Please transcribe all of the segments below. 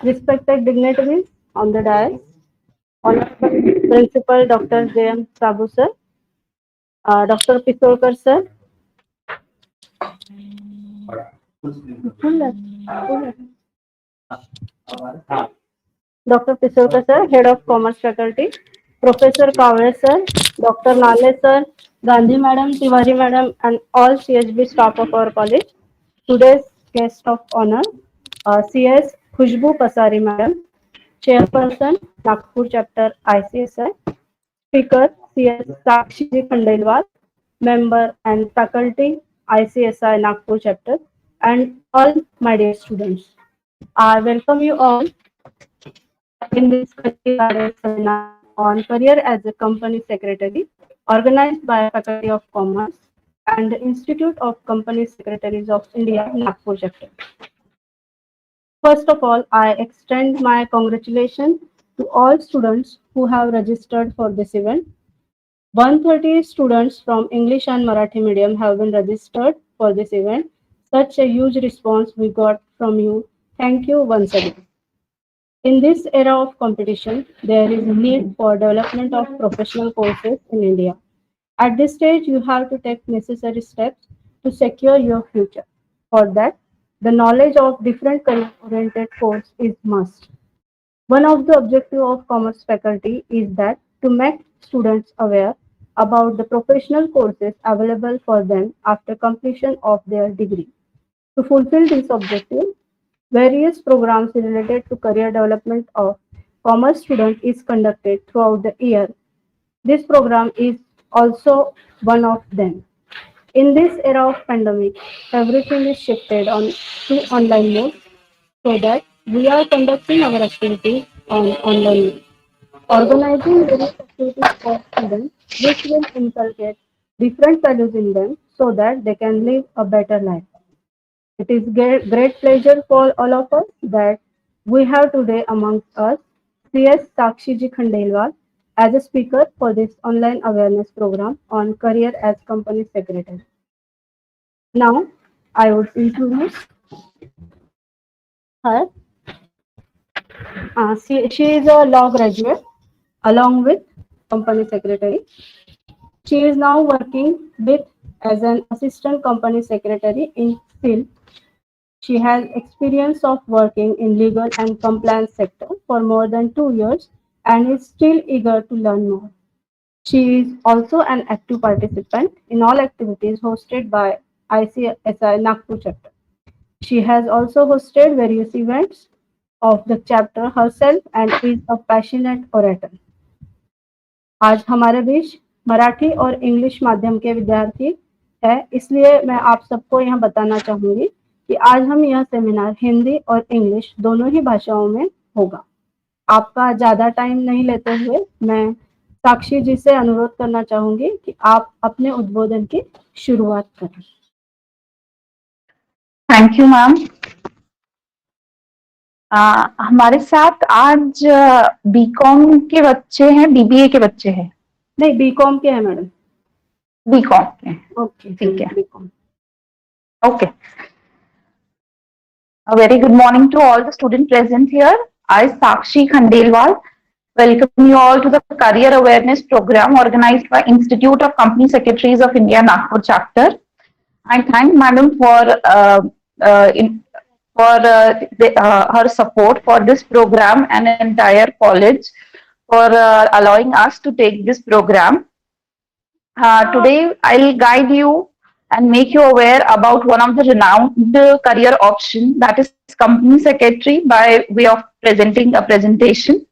Respected dignitaries on the dais, Honorable Principal Dr. J.M. Sabu sir, Dr. Pisolkar sir, Dr. Pisolkar sir, Head of Commerce Faculty, Professor Kavre sir, Dr. Nale sir, Gandhi madam, Tiwari madam, and all CHB staff of our college. Today's guest of honor, CS Khushbu Pasari madam, Chairperson, Nagpur Chapter ICSI, Speaker CS Sakshiji Khandelwal, Member and Faculty ICSI Nagpur Chapter, and all my dear students. I welcome you all in this career guidance seminar on career as a company secretary, organized by Faculty of Commerce and the Institute of Company Secretaries of India, Nagpur Chapter. First of all, I extend my congratulations to all students who have registered for this event. 130 students from English and Marathi medium have been registered for this event. Such a huge response we got from you. Thank you once again. In this era of competition, there is a need for development of professional courses in India. At this stage, you have to take necessary steps to secure your future. For that, the knowledge of different career-oriented courses is must. One of the objectives of commerce faculty is that to make students aware about the professional courses available for them after completion of their degree. To fulfill this objective, various programs related to career development of commerce students is conducted throughout the year. This program is also one of them. In this era of pandemic, everything is shifted on to online mode so that we are conducting our activities on online mode. Organizing various activities for students, which will inculcate different values in them so that they can live a better life. It is great pleasure for all of us that we have today amongst us CS Sakshiji Khandelwal as a speaker for this online awareness program on career as company secretary. Now, I would introduce her. She is a law graduate along with company secretary. She is now working with as an assistant company secretary in field. She has experience of working in legal and compliance sector for more than 2 years and is still eager to learn more. She is also an active participant in all activities hosted by ICSI Nagpur chapter. She has also hosted various events of the chapter herself and is a passionate orator. आज हमारे बीच मराठी और English माध्यम के विद्यार्थी है, इसलिए मैं आप सबको यहाँ बताना चाहूंगी कि आज हम यह सेमिनार हिंदी और इंग्लिश दोनों ही भाषाओं में होगा। आपका ज्यादा टाइम नहीं लेते हुए मैं साक्षी जी से अनुरोध करना चाहूंगी कि आप अपने उद्बोधन की शुरुआत करें। Thank you ma'am. हमारे साथ आज बीकॉम के बच्चे हैं, बीबीए के बच्चे हैं? नहीं, बीकॉम के हैं मैडम। बीकॉम के? ओके, ठीक है, BCom. Okay. A very good morning to all the students present here. I, Sakshi Khandelwal, welcome you all to the Career Awareness Program organized by Institute of Company Secretaries of India, Nagpur chapter. I thank Madam for her support for this program and entire college for allowing us to take this program. Today, I'll guide you and make you aware about one of the renowned career option, that is company secretary, by way of presenting a presentation.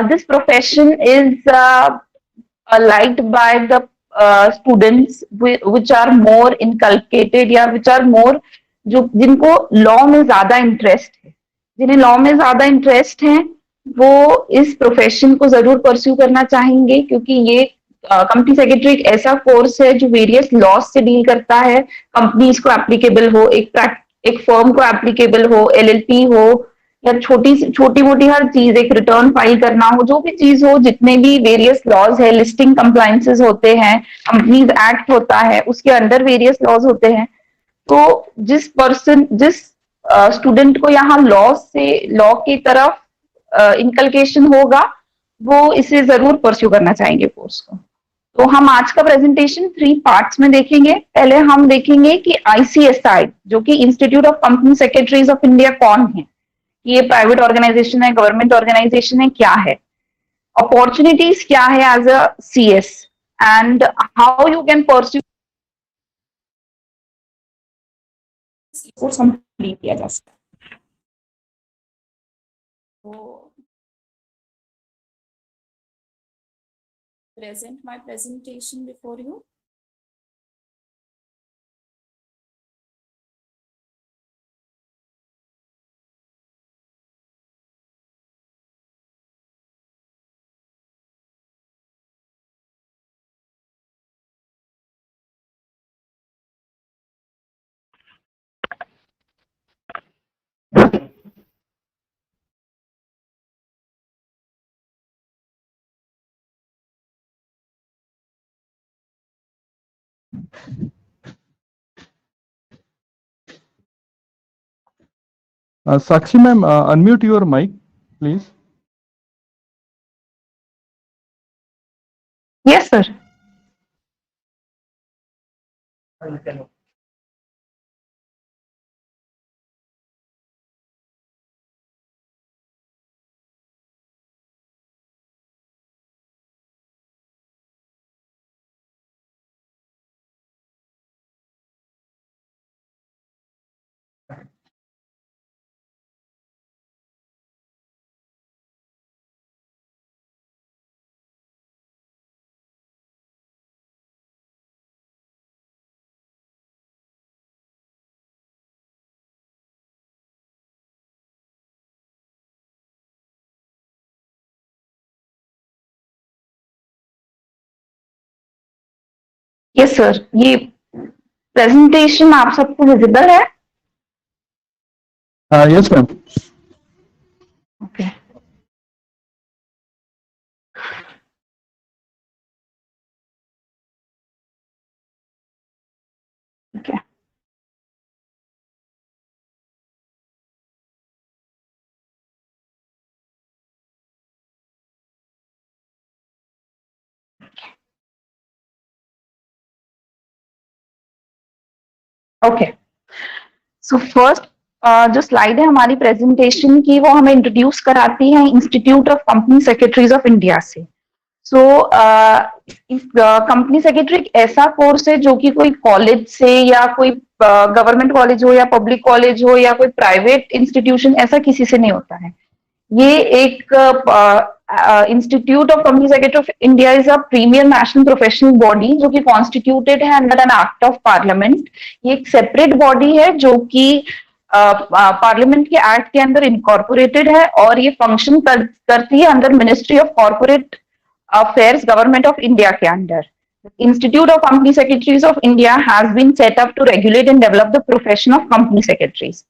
This profession is liked by the students which are more inculcated या which are more जिनको law में ज्यादा interest है, जिन्हें law में ज्यादा interest है वो इस प्रोफेशन को जरूर परस्यू करना चाहेंगे, क्योंकि ये कंपनी सेक्रेटरी एक ऐसा कोर्स है जो वेरियस लॉज से डील करता है। कंपनीज को एप्लीकेबल हो, एक फर्म को एप्लीकेबल हो, एलएलपी हो या छोटी मोटी हर चीज, एक रिटर्न फाइल करना हो, जो भी चीज हो, जितने भी वेरियस लॉज है, लिस्टिंग कंप्लायंसेस होते हैं, कंपनीज एक्ट होता है, उसके अंडर वेरियस लॉज होते हैं। तो जिस स्टूडेंट को यहाँ लॉ की तरफ इनकलकेशन होगा, वो इसे जरूर परस्यू करना चाहेंगे कोर्स को। तो हम आज का प्रेजेंटेशन 3 पार्ट्स में देखेंगे। पहले हम देखेंगे कि ICSI जो कि institute of company secretaries of India कौन है, ये प्राइवेट ऑर्गेनाइजेशन है, गवर्नमेंट ऑर्गेनाइजेशन है, क्या है, अपॉर्चुनिटीज क्या है as a CS, and how you can pursue course complete किया जा सकता है। तो present my presentation before you. Sakshi ma'am, unmute your mic, please. Yes, sir. Yes, sir. ये प्रेजेंटेशन आप सबको विजिबल है? Yes ma'am. Okay. Okay. Okay, so first जो स्लाइड है हमारी प्रेजेंटेशन की, वो हमें इंट्रोड्यूस कराती है institute of company secretaries of India से। सो कंपनी सेक्रेटरी एक ऐसा कोर्स है जो कि कोई कॉलेज से या कोई गवर्नमेंट कॉलेज हो या पब्लिक कॉलेज हो या कोई प्राइवेट इंस्टीट्यूशन, ऐसा किसी से नहीं होता है। ये एक institute of company secretary of India is a premier national professional body जो कि कॉन्स्टिट्यूटेड है under an act of parliament. ये एक सेपरेट बॉडी है जो कि पार्लियामेंट के एक्ट के अंदर इनकॉर्पोरेटेड है और ये फंक्शन करती है under ministry of corporate affairs, government of India के under. Institute of Company Secretaries of India has been set up to regulate and develop the profession of company secretaries.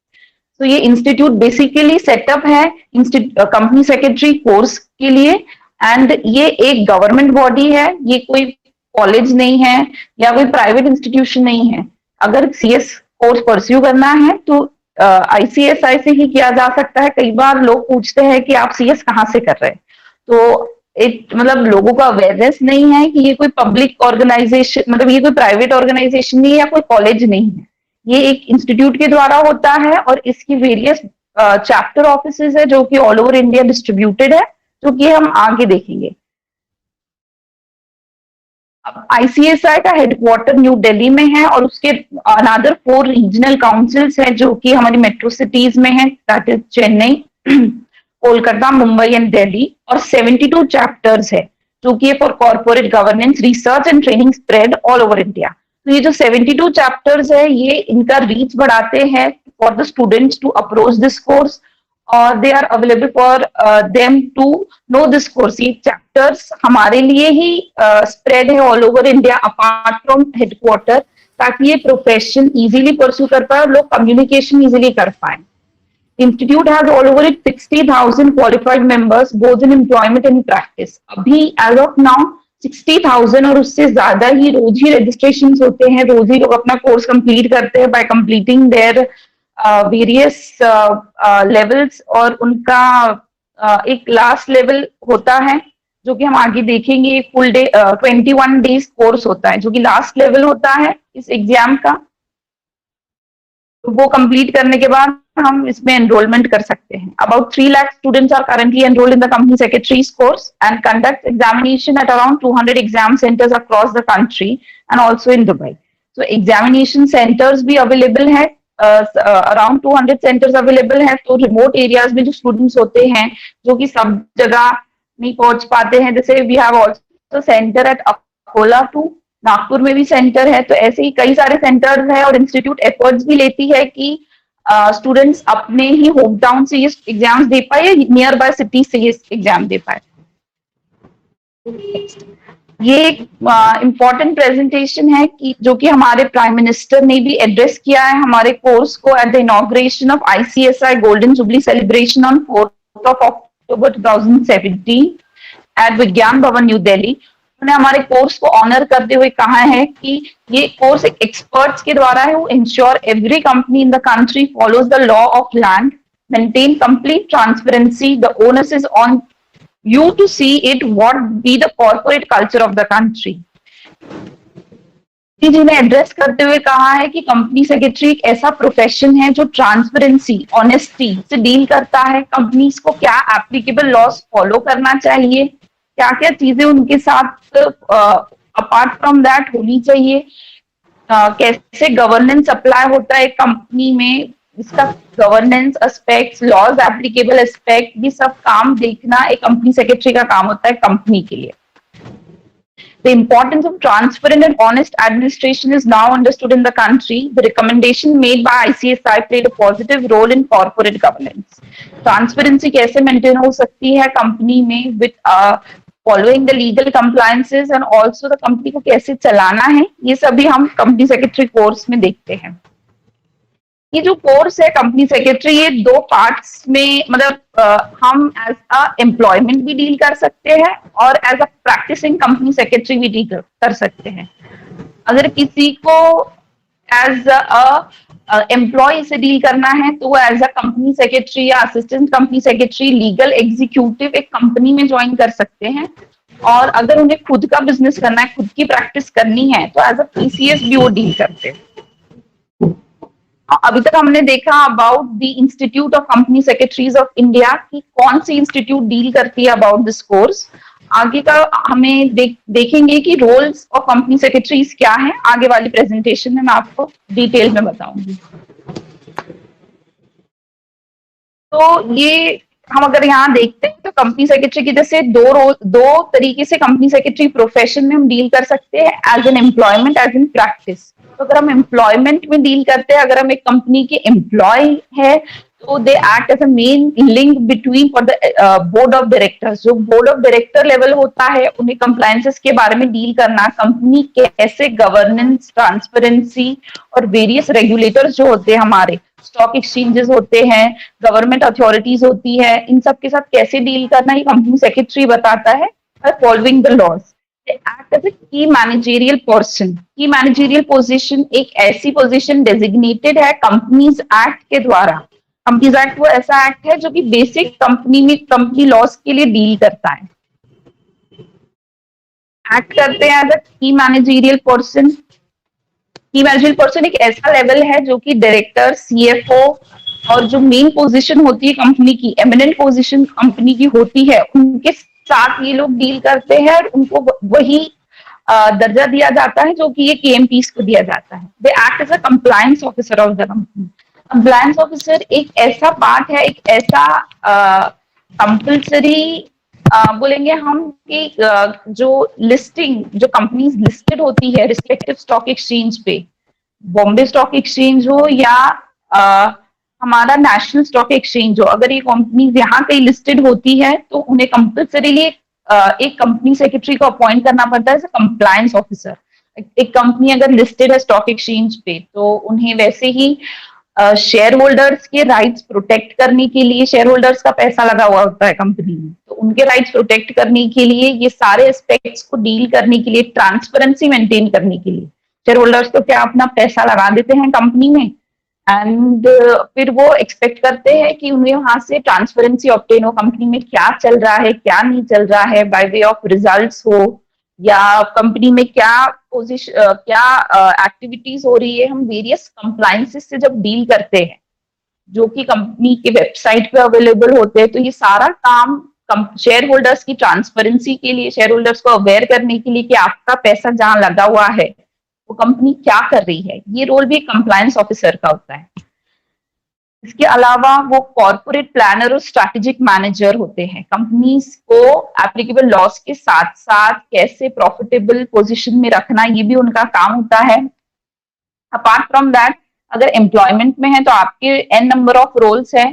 तो ये इंस्टीट्यूट बेसिकली सेटअप है company secretary course के लिए, and ये एक government body है, ये कोई कॉलेज नहीं है या कोई प्राइवेट इंस्टीट्यूशन नहीं है। अगर CS कोर्स परस्यू करना है तो ICSI से ही किया जा सकता है। कई बार लोग पूछते हैं कि आप CS कहाँ से कर रहे हैं, तो एक मतलब लोगों का अवेयरनेस नहीं है कि ये कोई पब्लिक ऑर्गेनाइजेशन, मतलब ये कोई प्राइवेट ऑर्गेनाइजेशन नहीं है या कोई कॉलेज नहीं है, ये एक इंस्टीट्यूट के द्वारा होता है और इसकी वेरियस चैप्टर ऑफिसेज है जो कि ऑल ओवर इंडिया डिस्ट्रीब्यूटेड है, जो कि हम आगे देखेंगे। ICSI का हेडक्वार्टर न्यू दिल्ली में है और उसके अनदर 4 रीजनल काउंसिल्स हैं जो कि हमारी मेट्रो सिटीज में है, that is Chennai, Kolkata, Mumbai and Delhi, और 72 चैप्टर्स है जो कि for corporate governance, research and training spread all over India. तो ये जो 72 चैप्टर्स है ये इनका रीच बढ़ाते हैं for the students to approach this course, और they are available for them to know this course. ये चैप्टर्स हमारे लिए ही स्प्रेड है all over India apart from headquarter, ताकि ये प्रोफेशन इजीली परस्यू कर पाए और लोग कम्युनिकेशन इजीली कर पाए। Institute has all over it 60,000 qualified members both in employment and practice. अभी as of now 60,000 और उससे ज्यादा ही रोज ही रजिस्ट्रेशन होते हैं, रोज ही लोग अपना कोर्स कंप्लीट करते हैं by completing their various levels और उनका एक लास्ट लेवल होता है जो कि हम आगे देखेंगे। फुल डे 21 डेज कोर्स होता है जो कि लास्ट लेवल होता है इस एग्जाम का। वो कंप्लीट करने के बाद हम इसमें एनरोलमेंट कर सकते हैं। About 3 lakh students are currently enrolled in the company secretaries course and conduct examination at around 200 exam centres across the country and also in Dubai. सो एग्जामिनेशन सेंटर्स भी अवेलेबल है, अराउंड 200 सेंटर्स अवेलेबल है। तो remote areas में जो students होते हैं जो कि सब जगह नहीं पहुंच पाते हैं, जैसे we have also centre at Akola too, Nagpur में भी सेंटर है। तो ऐसे ही कई सारे सेंटर्स है और इंस्टीट्यूट एफर्ट्स भी लेती है कि स्टूडेंट्स अपने ही होम टाउन से ये एग्जाम्स दे पाए या नियर बाय सिटी से ये एग्जाम दे पाए। ये एक इम्पॉर्टेंट प्रेजेंटेशन है कि जो कि हमारे प्राइम मिनिस्टर ने भी एड्रेस किया है हमारे कोर्स को at the inauguration of ICSI golden jubilee celebration on 4th of October 2017 at Vigyan Bhavan new Delhi. उन्होंने हमारे कोर्स को ऑनर करते हुए कहा है कि ये कोर्स एक एक्सपर्ट्स के द्वारा है who ensure every company in the country follows the law of land, maintain complete transparency, the onus is on you to see it what be the corporate culture of the country। जी ने address करते हुए कहा है कि company secretary एक ऐसा profession है जो ट्रांसपेरेंसी, ऑनेस्टी से डील करता है। कंपनीज को क्या एप्लीकेबल लॉस फॉलो करना चाहिए, क्या क्या चीजें उनके साथ अपार्ट फ्रॉम दैट होनी चाहिए, कैसे गवर्नेंस अप्लाई होता है कंपनी में, इसका governance aspects, laws applicable aspect, ये सब काम देखना एक कंपनी सेक्रेटरी का काम होता है कंपनी के लिए। The importance of transparent and honest administration is now understood in the country. The recommendation made by ICSI played a positive role in corporate governance. Transparency कैसे maintain हो सकती है कंपनी में with following the legal compliances and also the company को कैसे चलाना है, ये सभी हम कंपनी सेक्रेटरी कोर्स में देखते हैं। ये जो कोर्स है कंपनी सेक्रेटरी, ये 2 पार्ट्स में, मतलब हम एज अ एम्प्लॉयमेंट भी डील कर सकते हैं और as a practising company secretary भी डील कर सकते हैं। अगर किसी को एज अ एम्प्लॉय से डील करना है तो वो एज अ कंपनी सेक्रेटरी या assistant company secretary, legal executive एक कंपनी में ज्वाइन कर सकते हैं। और अगर उन्हें खुद का बिजनेस करना है, खुद की प्रैक्टिस करनी है, तो एज अ PCS भी वो डील करते हैं। अभी तक हमने देखा about the institute of company secretaries of India की कौन सी इंस्टीट्यूट डील करती है अबाउट दिस कोर्स। आगे का हमें देखेंगे कि रोल्स ऑफ कंपनी सेक्रेटरीज क्या है। आगे वाली प्रेजेंटेशन में मैं आपको डिटेल में बताऊंगी। तो ये हम अगर यहाँ देखते हैं तो कंपनी सेक्रेटरी की जैसे दो तरीके से कंपनी सेक्रेटरी प्रोफेशन में हम डील कर सकते हैं, as an employment, as an practice. तो अगर हम एम्प्लॉयमेंट में डील करते हैं, अगर हम एक कंपनी के एम्प्लॉय है तो they act as a main link between for the board of directors. जो बोर्ड ऑफ डायरेक्टर लेवल होता है, उन्हें कंप्लायंसेस के बारे में डील करना, कंपनी कैसे गवर्नेंस, ट्रांसपेरेंसी और वेरियस रेगुलेटर्स जो होते हैं, हमारे स्टॉक एक्सचेंजेस होते हैं, गवर्नमेंट अथॉरिटीज होती है, इन सब के साथ कैसे डील करना, ये कंपनी सेक्रेटरी बताता है। Following the laws, act as a key managerial person. Key managerial position एक ऐसी पोजीशन डेजिग्नेटेड है कंपनीज एक्ट के द्वारा। कंपनीज एक्ट वो ऐसा एक्ट है जो कि बेसिक कंपनी में कंपनी लॉस के लिए डील करता है। एक्ट करते हैं as a key managerial person. Key managerial person एक ऐसा लेवल है जो कि डायरेक्टर, CFO और जो मेन पोजीशन होती है कंपनी की, एमिनेंट पोजीशन कंपनी की होती है, उनके साथ ये लोग डील करते हैं और उनको वही दर्जा दिया जाता है जो कि ये KMPs को दिया जाता है। They act as a compliance officer of the company. Compliance officer एक ऐसा पार्ट है, एक ऐसा कंपल्सरी बोलेंगे हम कि जो लिस्टिंग, जो कंपनीज लिस्टेड होती है रिस्पेक्टिव स्टॉक एक्सचेंज पे, बॉम्बे स्टॉक एक्सचेंज हो या हमारा नेशनल स्टॉक एक्सचेंज हो, अगर ये कंपनी यहाँ कहीं लिस्टेड होती है तो उन्हें कंपल्सरीली एक कंपनी सेक्रेटरी को अपॉइंट करना पड़ता है एज अ कंप्लायंस ऑफिसर। एक कंपनी अगर लिस्टेड है स्टॉक एक्सचेंज पे तो उन्हें वैसे ही शेयर होल्डर्स के राइट्स प्रोटेक्ट करने के लिए, शेयर होल्डर्स का पैसा लगा हुआ होता है कंपनी में, तो उनके राइट्स प्रोटेक्ट करने के लिए, ये सारे एस्पेक्ट्स को डील करने के लिए, ट्रांसपेरेंसी मेंटेन करने के लिए, शेयर होल्डर्स तो क्या अपना पैसा लगा देते हैं कंपनी में, एंड फिर वो एक्सपेक्ट करते हैं कि उन्हें वहां से ट्रांसपेरेंसी ऑब्टेन हो, कंपनी में क्या चल रहा है क्या नहीं चल रहा है, बाय वे ऑफ रिजल्ट्स हो या कंपनी में क्या पोजीशन क्या एक्टिविटीज हो रही है। हम वेरियस कंप्लायंसेस से जब डील करते हैं जो कि कंपनी के वेबसाइट पे अवेलेबल होते हैं, तो ये सारा काम शेयर होल्डर्स की ट्रांसपेरेंसी के लिए, शेयर होल्डर्स को अवेयर करने के लिए कि आपका पैसा जहां लगा हुआ है वो कंपनी क्या कर रही है, ये रोल भी एक कंप्लायंस ऑफिसर का होता है। इसके अलावा वो कॉर्पोरेट प्लानर और स्ट्रैटेजिक मैनेजर होते हैं। कंपनीज को एप्लीकेबल लॉस के साथ साथ कैसे प्रॉफिटेबल पोजीशन में रखना, ये भी उनका काम होता है। अपार्ट फ्रॉम दैट, अगर एम्प्लॉयमेंट में है तो आपके एन नंबर ऑफ रोल्स है।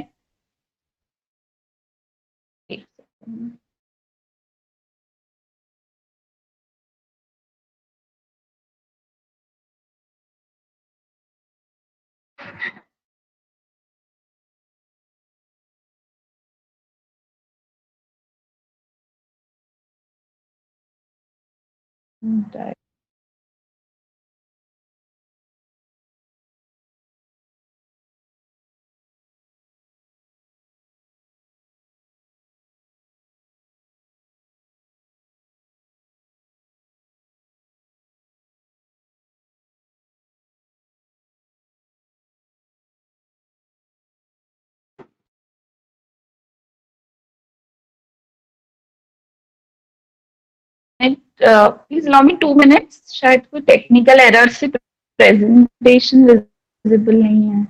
प्लीज अलाउ मी 2 मिनट्स, शायद कोई टेक्निकल एरर से प्रेजेंटेशन विजिबल नहीं है।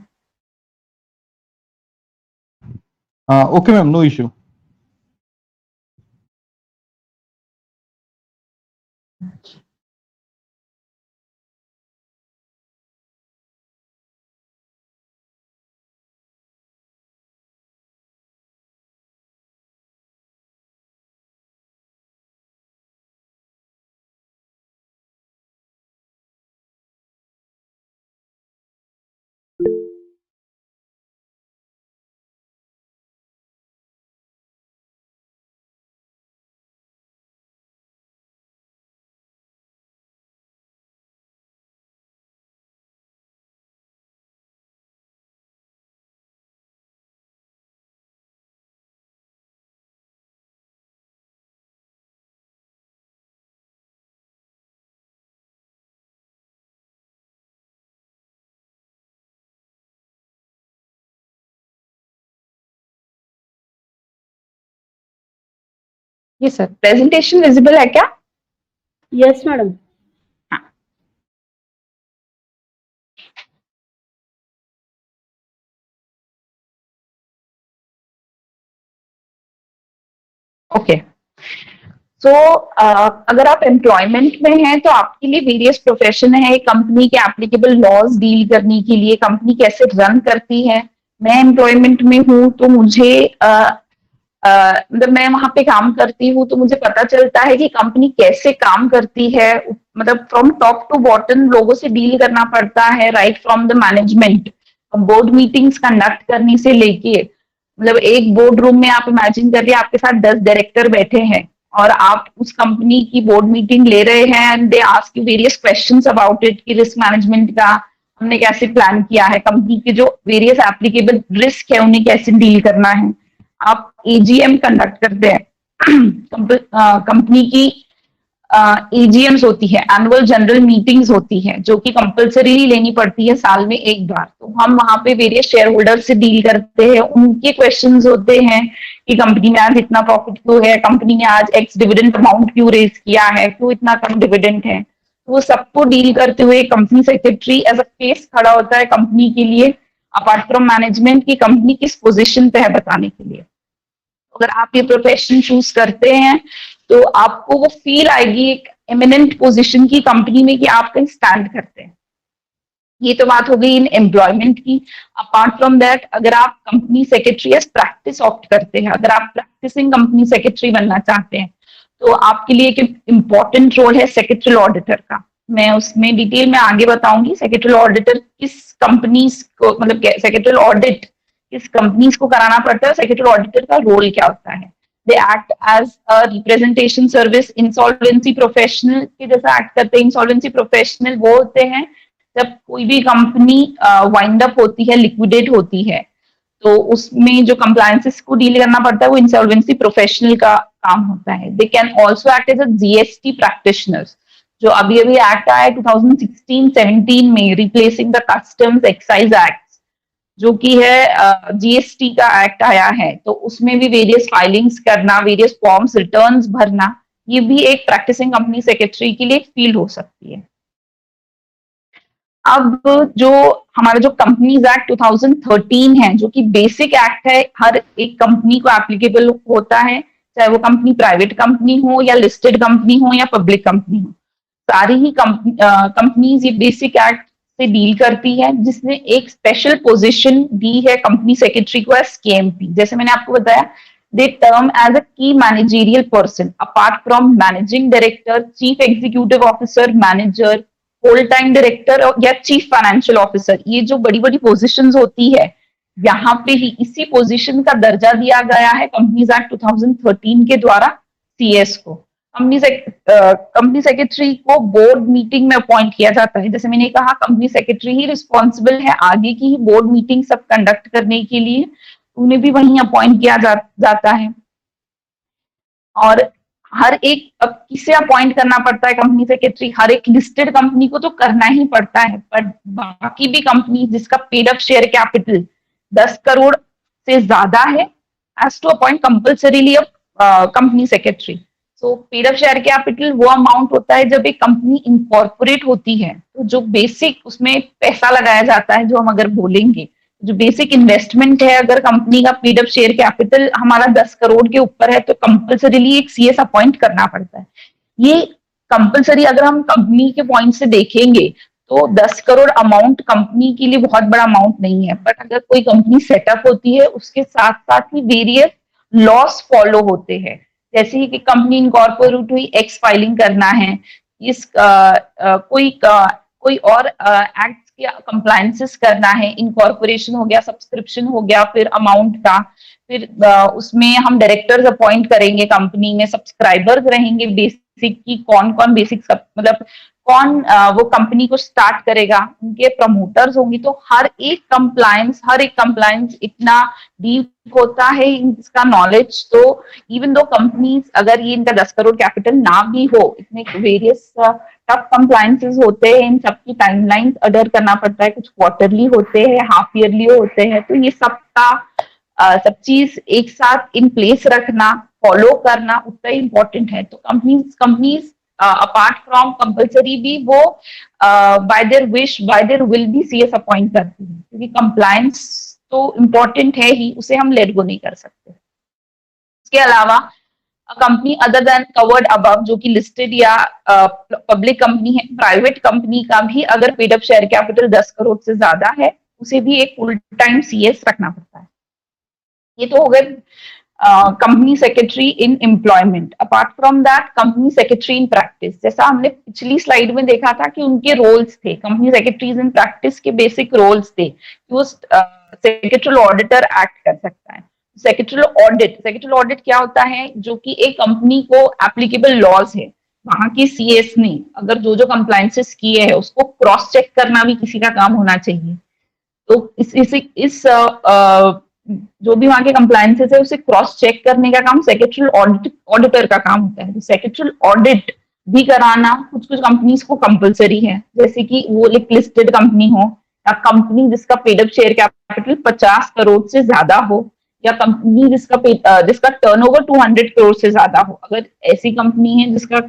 Okay, ma'am, no issue. ये सर प्रेजेंटेशन विजिबल है क्या? Yes, madam. ओके, सो अगर आप एम्प्लॉयमेंट में हैं तो आपके लिए वेरियस प्रोफेशन है कंपनी के एप्लीकेबल लॉज डील करने के लिए, कंपनी कैसे रन करती है। मैं एम्प्लॉयमेंट में हूँ तो मुझे मतलब मैं वहां पे काम करती हूँ तो मुझे पता चलता है कि कंपनी कैसे काम करती है। मतलब फ्रॉम टॉप टू बॉटम लोगों से डील करना पड़ता है, right from the management. Board meetings conduct करने से लेके, मतलब एक बोर्ड रूम में आप इमेजिन करिए आपके साथ 10 डायरेक्टर बैठे हैं और आप उस कंपनी की बोर्ड मीटिंग ले रहे हैं and they ask you various questions about it कि रिस्क मैनेजमेंट का हमने कैसे प्लान किया है, कंपनी के जो वेरियस एप्लीकेबल रिस्क है उन्हें कैसे डील करना है। आप एजीएम कंडक्ट करते हैं, कंपनी की एजीएम्स होती है, एनुअल जनरल मीटिंग्स होती है जो कि कंपल्सरीली लेनी पड़ती है साल में एक बार। तो हम वहां पे वेरियस शेयर होल्डर से डील करते हैं, उनके क्वेश्चंस होते हैं कि कंपनी में आज इतना प्रॉफिट क्यों है, कंपनी ने आज एक्स डिविडेंड अमाउंट क्यों रेज किया है, क्यों इतना कम डिविडेंड है। तो वो सबको डील करते हुए company secretary as a face खड़ा होता है कंपनी के लिए, अपार्ट फ्रॉम मैनेजमेंट की कंपनी किस पोजिशन पे है बताने के लिए। अगर आप ये प्रोफेशन चूज करते हैं तो आपको वो फील आएगी एक एमिनेंट पोजीशन की कंपनी में कि आप कहीं स्टैंड करते हैं। ये तो बात हो गई इन एम्प्लॉयमेंट की। अपार्ट फ्रॉम दैट, अगर आप company secretary as practice opt करते हैं, अगर आप प्रैक्टिसिंग कंपनी सेक्रेटरी बनना चाहते हैं तो आपके लिए एक इम्पॉर्टेंट रोल है सेक्रेटरी ऑडिटर का। मैं उसमें डिटेल में आगे बताऊंगी सेक्रेटरी ऑडिटर किस कंपनीज को, मतलब सेक्रेटरी ऑडिट किस कंपनीज को कराना पड़ता है, सेक्रेटरी ऑडिटर का रोल क्या होता है। They act as a representation service, insolvency professional के जैसा एक्ट करते हैं। इंसॉल्वेंसी प्रोफेशनल वो होते हैं जब कोई भी कंपनी वाइंड अप होती है, लिक्विडेट होती है, तो उसमें जो कंप्लायंसेस को डील करना पड़ता है वो इंसॉल्वेंसी प्रोफेशनल का काम होता है. They can also act as a GST practitioners. जो अभी अभी एक्ट आया है 2016-17 में, replacing the customs excise act, जो कि है जीएसटी का एक्ट आया है, तो उसमें भी वेरियस फाइलिंग्स करना, वेरियस फॉर्म्स रिटर्न्स भरना, ये भी एक प्रैक्टिसिंग कंपनी सेक्रेटरी के लिए एक फील्ड हो सकती है. अब जो हमारा जो कंपनीज एक्ट 2013 है, जो कि बेसिक एक्ट है, हर एक कंपनी को एप्लीकेबल होता है, चाहे वो कंपनी प्राइवेट कंपनी हो या लिस्टेड कंपनी हो या पब्लिक कंपनी हो. सारी ही कंपनीज ये बेसिक एक्ट से डील करती है, जिसने एक स्पेशल पोजीशन दी है कंपनी सेक्रेटरी को एज केएमपी. जैसे मैंने आपको बताया, they term as a key managerial person apart from managing director, chief executive officer, manager, whole time director या चीफ फाइनेंशियल ऑफिसर. ये जो बड़ी बड़ी पोजीशंस होती है, यहाँ पे ही इसी पोजीशन का दर्जा दिया गया है कंपनीज एक्ट 2013 के द्वारा सीएस को. कंपनी सेक्रेटरी को बोर्ड मीटिंग में अपॉइंट किया जाता है. जैसे मैंने कहा, कंपनी सेक्रेटरी ही रिस्पॉन्सिबल है आगे की ही बोर्ड मीटिंग सब कंडक्ट करने के लिए, उन्हें भी वहीं अपॉइंट किया जाता है. और हर एक, अब किसे अपॉइंट करना पड़ता है कंपनी सेक्रेटरी? हर एक लिस्टेड कंपनी को तो करना ही पड़ता है, पर बाकी भी कंपनी जिसका paid up share capital 10 crore से ज्यादा है, has to appoint compulsorily company secretary. तो पेड अप शेयर कैपिटल वो अमाउंट होता है जब एक कंपनी इनकॉर्पोरेट होती है, तो जो बेसिक उसमें पैसा लगाया जाता है, जो हम अगर बोलेंगे जो बेसिक इन्वेस्टमेंट है, अगर कंपनी का पेड अप शेयर कैपिटल हमारा 10 करोड़ के ऊपर है, तो कंपल्सरीली एक सीएस अपॉइंट करना पड़ता है. ये कंपल्सरी अगर हम कंपनी के पॉइंट से देखेंगे तो 10 करोड़ अमाउंट कंपनी के लिए बहुत बड़ा अमाउंट नहीं है, बट अगर कोई कंपनी सेटअप होती है, उसके साथ साथ ही वेरियस लॉस फॉलो होते हैं. जैसे ही कि कंपनी इनकॉर्पोरेट हुई, एक्स फाइलिंग करना है, इस कोई और एक्ट के कंप्लायंसेस करना है, इनकॉर्पोरेशन हो गया, सब्सक्रिप्शन हो गया, फिर अमाउंट का, फिर उसमें हम डायरेक्टर्स अपॉइंट करेंगे, कंपनी में सब्सक्राइबर्स रहेंगे, बेसिक की कौन कौन बेसिक मतलब कौन वो कंपनी को स्टार्ट करेगा, उनके प्रमोटर्स होंगे. तो हर एक कंप्लायंस इतना डीप होता है इसका नॉलेज. तो इवन दो कंपनीज अगर ये इनका 10 करोड़ कैपिटल ना भी हो, इतने वेरियस टफ कंप्लायंसेस होते हैं, इन सबकी टाइमलाइंस अडर करना पड़ता है, कुछ क्वार्टरली होते हैं, हाफ ईयरली होते हैं. तो ये सब चीज एक साथ इन प्लेस रखना, फॉलो करना उतना ही इम्पोर्टेंट है. तो कंपनीज अपार्ट फ्रॉम कंपल्सरी भी वो bye there wish, bye there will भी सीएस अपॉइंट करती है, क्योंकि कंप्लायंस तो इम्पोर्टेंट है ही, उसे हम लेट गो नहीं कर सकते. इसके अलावा company other than covered above, जो कि लिस्टेड या पब्लिक कंपनी है, प्राइवेट कंपनी का भी अगर paid up share capital 10 crore से ज्यादा है, उसे भी एक फुल टाइम सीएस रखना पड़ता है. ये तो हो गए company secretary in employment. Apart from that, company secretary in practice, जैसा हमने पिछली स्लाइड में देखा था कि उनके रोल्स थे, कंपनी सेक्रेटरीज इन प्रैक्टिस के बेसिक रोल्स थे कि वो सेक्रेटरियल ऑडिटर एक्ट कर सकता है. सेक्रेटरियल ऑडिट क्या होता है? जो कि एक कंपनी को एप्लीकेबल लॉज है, वहां की सीएस ने अगर जो कंप्लायंसेस किए हैं उसको क्रॉस चेक करना भी किसी का काम होना चाहिए. तो इस जो भी वहां के कंप्लायंसेस है, उसे क्रॉस चेक करने का काम सेक्रेटरियल ऑडिटर का काम होता है. तो सेक्रेटरियल ऑडिट भी कराना कुछ कंपनीज को कंपलसरी है, जैसे कि वो एक लिस्टेड कंपनी हो, या कंपनी जिसका paid up share capital 50 crore से ज्यादा हो, या कंपनी जिसका टर्नओवर 200 करोड़ से ज्यादा हो. अगर ऐसी कंपनी है जिसका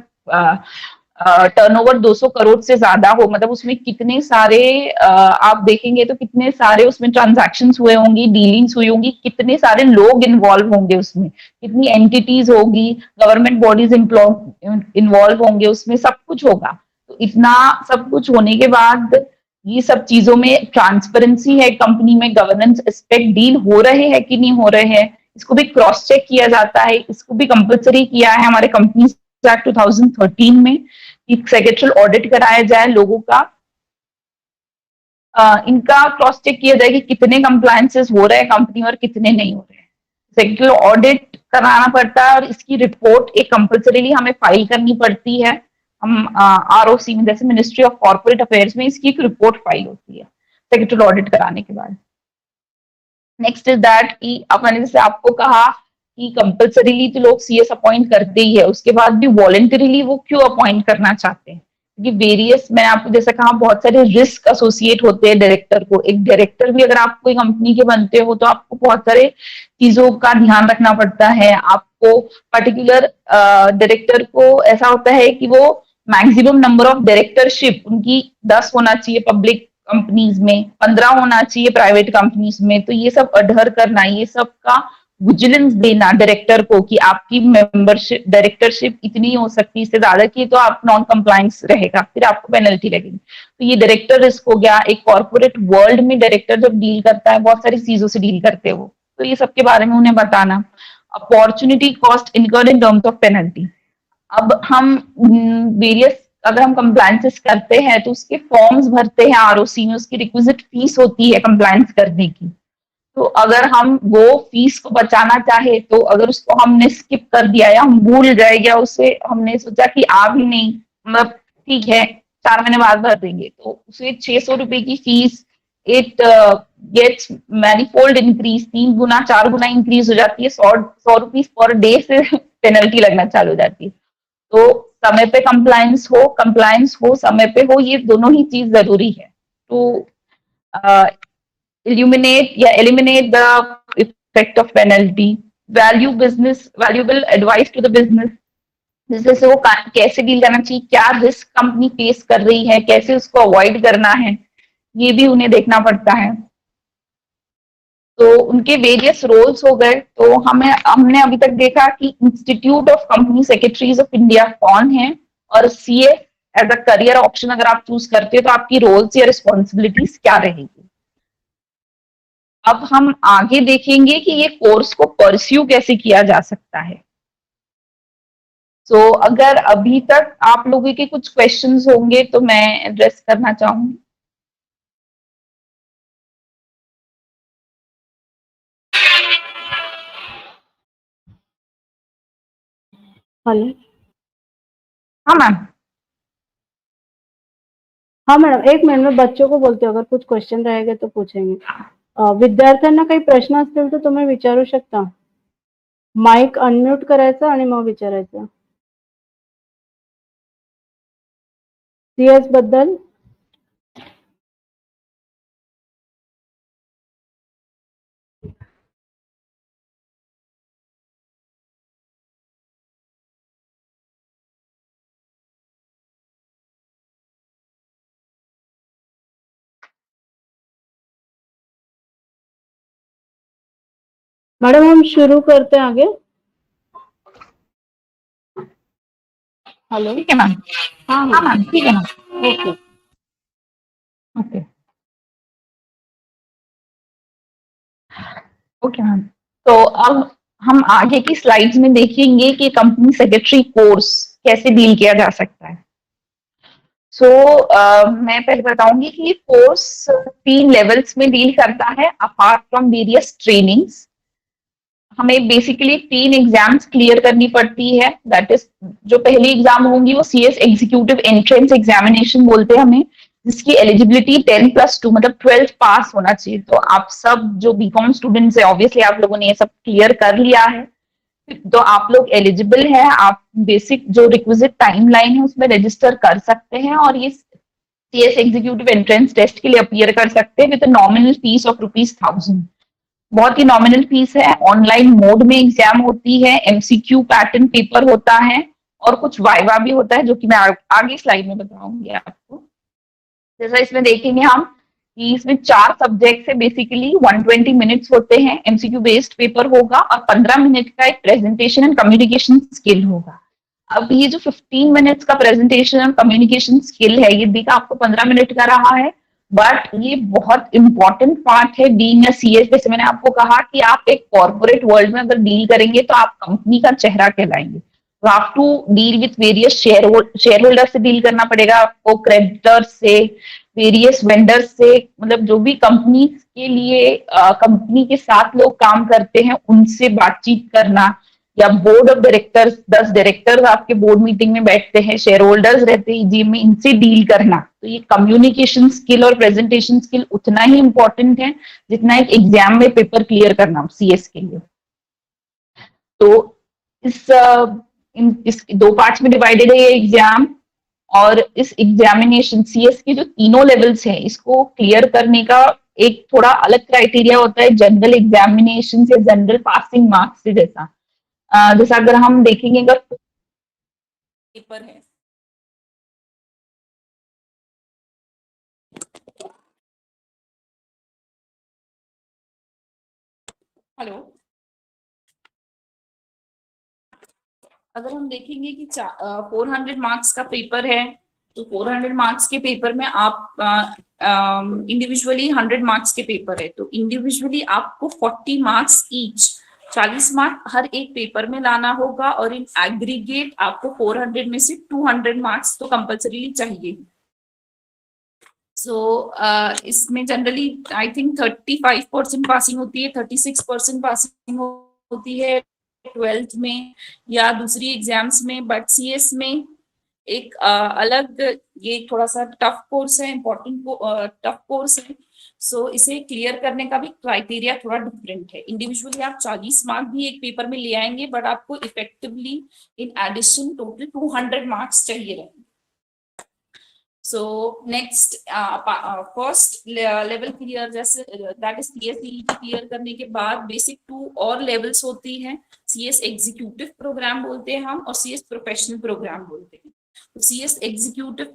टर्नओवर 200 करोड़ से ज्यादा हो, मतलब उसमें कितने सारे आप देखेंगे तो कितने सारे उसमें ट्रांजैक्शंस हुए होंगी, डीलिंग्स हुई होंगी, कितने सारे लोग इन्वॉल्व होंगे उसमें, कितनी एंटिटीज होगी, गवर्नमेंट बॉडीज इन्वॉल्व होंगे, उसमें सब कुछ होगा. तो इतना सब कुछ होने के बाद ये सब चीजों में ट्रांसपेरेंसी है, कंपनी में गवर्नेंस एस्पेक्ट डील हो रहे हैं कि नहीं हो रहे हैं, इसको भी क्रॉस चेक किया जाता है. इसको भी कंपलसरी किया है हमारे कंपनी एक्ट 2013 में कि सेक्रेटरियल ऑडिट कराया जाए लोगों का. इनका क्रॉस चेक किया जाए कि कितने कंप्लायंसेस हो रहे हैं कंपनी और कितने नहीं हो रहे हैं. सेक्रेटरियल ऑडिट कराना पड़ता है और इसकी रिपोर्ट एक कंपल्सरीली हमें फाइल करनी पड़ती है हम ROC में, जैसे मिनिस्ट्री ऑफ कॉर्पोरेट अफेयर्स में, इसकी एक रिपोर्ट फाइल होती है सेक्रेटरी ऑडिट कराने के बाद। नेक्स्ट इज दैट कि अब मैंने जैसे आपको कहा कि कंपल्सरीली तो लोग CS अपॉइंट करते ही है, उसके बाद भी वॉलेंटरीली वो क्यों अपॉइंट करना चाहते हैं, क्योंकि वेरियस, मैंने आपको जैसे कहा, बहुत सारे रिस्क एसोसिएट होते हैं डायरेक्टर को। एक डायरेक्टर भी अगर आप कोई कंपनी के बनते हो तो आपको बहुत सारे चीजों का ध्यान रखना पड़ता है। आपको पर्टिकुलर डायरेक्टर को ऐसा होता है कि वो मैक्सिमम नंबर ऑफ डायरेक्टरशिप उनकी 10 होना चाहिए पब्लिक कंपनीज में, 15 होना चाहिए प्राइवेट कंपनीज में। तो ये सब अडहर करना, ये सब का विजिलेंस देना डायरेक्टर को कि आपकी मेंबरशिप, डायरेक्टरशिप इतनी हो सकती है, इससे ज्यादा की तो आप नॉन कंप्लायंस रहेगा, फिर आपको पेनल्टी लगेगी। तो ये डायरेक्टर रिस्क हो गया। एक कॉर्पोरेट वर्ल्ड में डायरेक्टर जब डील करता है, बहुत सारी चीजों से डील करते हैं वो, तो ये सब के बारे में उन्हें बताना। Opportunity cost incurred in terms of penalty. अब हम वेरियस, अगर हम कंप्लायंसेस करते हैं तो उसके फॉर्म्स भरते हैं ROC में, उसकी रिक्विजिट फीस होती है कंप्लायंस करने की। तो अगर हम वो फीस को बचाना चाहे, तो अगर उसको हमने स्किप कर दिया या हम भूल गए या उसे हमने सोचा कि आ भी नहीं, मतलब ठीक है 4 महीने बाद भर देंगे, तो उसे 600 रुपए की fees it gets manifold increase, 3 गुना 4 गुना इंक्रीज हो जाती है। 100 रुपीज पर डे से पेनल्टी लगना चालू हो जाती है। तो समय पे कंप्लायंस हो समय पे हो, ये दोनों ही चीज जरूरी है टू illuminate या eliminate the effect of penalty। valuable advice to the business, जैसे वो कैसे डील करना चाहिए, क्या रिस्क कंपनी फेस कर रही है, कैसे उसको अवॉइड करना है, ये भी उन्हें देखना पड़ता है। तो उनके वेरियस रोल्स हो गए। तो हमने अभी तक देखा कि institute of company secretaries of India कौन है, और CA as a career option अगर आप चूज करते हो तो आपकी रोल्स या रिस्पॉन्सिबिलिटीज क्या रहेगी। अब हम आगे देखेंगे कि ये कोर्स को परस्यू कैसे किया जा सकता है। सो अगर अभी तक आप लोगों के कुछ क्वेश्चंस होंगे तो मैं एड्रेस करना चाहूंगी। हेलो। हाँ मैम। हाँ मैडम, एक मिनिट में बच्चों को बोलते अगर कुछ क्वेश्चन रहेंगे तो पूछेंगे। विद्यार्थ्यांना काही प्रश्न असतील तर तुम्ही विचारू शकता। माईक अनम्यूट करायचा आणि मग विचारायचं। CS बद्दल मैडम हम शुरू करते हैं आगे। हेलो। ठीक है मैम। हाँ हाँ मैम, ठीक है ma'am. Okay. Okay okay ma'am. तो अब हम आगे की स्लाइड्स में देखेंगे कि कंपनी सेक्रेटरी कोर्स कैसे डील किया जा सकता है। सो मैं पहले बताऊंगी कि ये कोर्स 3 लेवल्स में डील करता है। अपार्ट फ्रॉम वेरियस ट्रेनिंग्स, हमें बेसिकली 3 एग्जाम्स क्लियर करनी पड़ती है। दैट इज, जो पहली एग्जाम होंगी वो CS एग्जीक्यूटिव एंट्रेंस एग्जामिनेशन बोलते हैं हमें, जिसकी एलिजिबिलिटी 10+2 मतलब 12th पास होना चाहिए। तो आप सब जो BCom स्टूडेंट्स है, ऑब्वियसली आप लोगों ने ये सब क्लियर कर लिया है, तो आप लोग एलिजिबल हैं। आप बेसिक जो रिक्विजिट टाइमलाइन है उसमें रजिस्टर कर सकते हैं और ये CS एग्जीक्यूटिव एंट्रेंस टेस्ट के लिए अपीयर कर सकते हैं विद नॉमिनल फीस ऑफ ₹1000। बहुत ही नॉमिनल फीस है। ऑनलाइन मोड में एग्जाम होती है, MCQ पैटर्न पेपर होता है और कुछ वाइवा भी होता है, जो कि मैं आगे स्लाइड में बताऊंगी आपको। जैसा इसमें देखेंगे हम कि इसमें 4 सब्जेक्ट है, बेसिकली 120 मिनट्स होते हैं, MCQ बेस्ड पेपर होगा और 15 मिनट का एक प्रेजेंटेशन एंड कम्युनिकेशन स्किल होगा। अब ये जो 15 मिनट्स का प्रेजेंटेशन एंड कम्युनिकेशन स्किल है, ये देखा आपको 15 मिनट का रहा है, बट ये बहुत इंपॉर्टेंट पार्ट है बीइंग अ CS। जैसे मैंने आपको कहा कि आप एक कॉर्पोरेट वर्ल्ड में अगर डील करेंगे तो आप कंपनी का चेहरा कहलाएंगे। तो आप to deal with various shareholder से डील करना पड़ेगा आपको, क्रेडिटर्स से, वेरियस वेंडर्स से, मतलब जो भी कंपनी के लिए कंपनी के साथ लोग काम करते हैं उनसे बातचीत करना, या बोर्ड ऑफ डायरेक्टर्स, 10 डायरेक्टर्स आपके बोर्ड मीटिंग में बैठते हैं, शेयर होल्डर्स रहते हैं ईजीएम में, इनसे डील करना, तो ये कम्युनिकेशन स्किल और प्रेजेंटेशन स्किल उतना ही इंपॉर्टेंट है जितना एक एग्जाम में पेपर क्लियर करना सीएस के लिए। तो इस दो पार्ट्स में डिवाइडेड है ये एग्जाम, और इस एग्जामिनेशन सीएस के जो तीनों लेवल्स हैं इसको क्लियर करने का एक थोड़ा अलग क्राइटेरिया होता है जनरल एग्जामिनेशन या जनरल पासिंग मार्क्स से। जैसा अगर हम देखेंगे अगर पेपर है, हेलो, अगर हम देखेंगे कि 400 मार्क्स का पेपर है, तो 400 मार्क्स के पेपर में आप इंडिविजुअली 100 मार्क्स के पेपर है, तो इंडिविजुअली आपको 40 मार्क्स ईच, 40 मार्क हर एक पेपर में लाना होगा, और इन एग्रीगेट आपको 400 में से 200 मार्क्स तो कंपल्सरी चाहिए। इसमें जनरली आई थिंक 35% पासिंग होती है, 36% पासिंग होती है 12th में या दूसरी एग्जाम्स में, बट सीएस में एक अलग, ये थोड़ा सा टफ कोर्स है, इम्पोर्टेंट टफ कोर्स है। इसे क्लियर करने का भी क्राइटेरिया थोड़ा डिफरेंट है। इंडिविजुअली आप 40 मार्क भी एक पेपर में ले आएंगे, बट आपको effectively in addition total 200 marks चाहिए रहेंगे। नेक्स्ट फर्स्ट लेवल क्लियर, जैसे दैट इज सीएस क्लियर करने के बाद बेसिक 2 और लेवल्स होती हैं। सीएस एग्जीक्यूटिव प्रोग्राम बोलते हैं हम, और सीएस प्रोफेशनल प्रोग्राम बोलते हैं। सीएस एग्जीक्यूटिव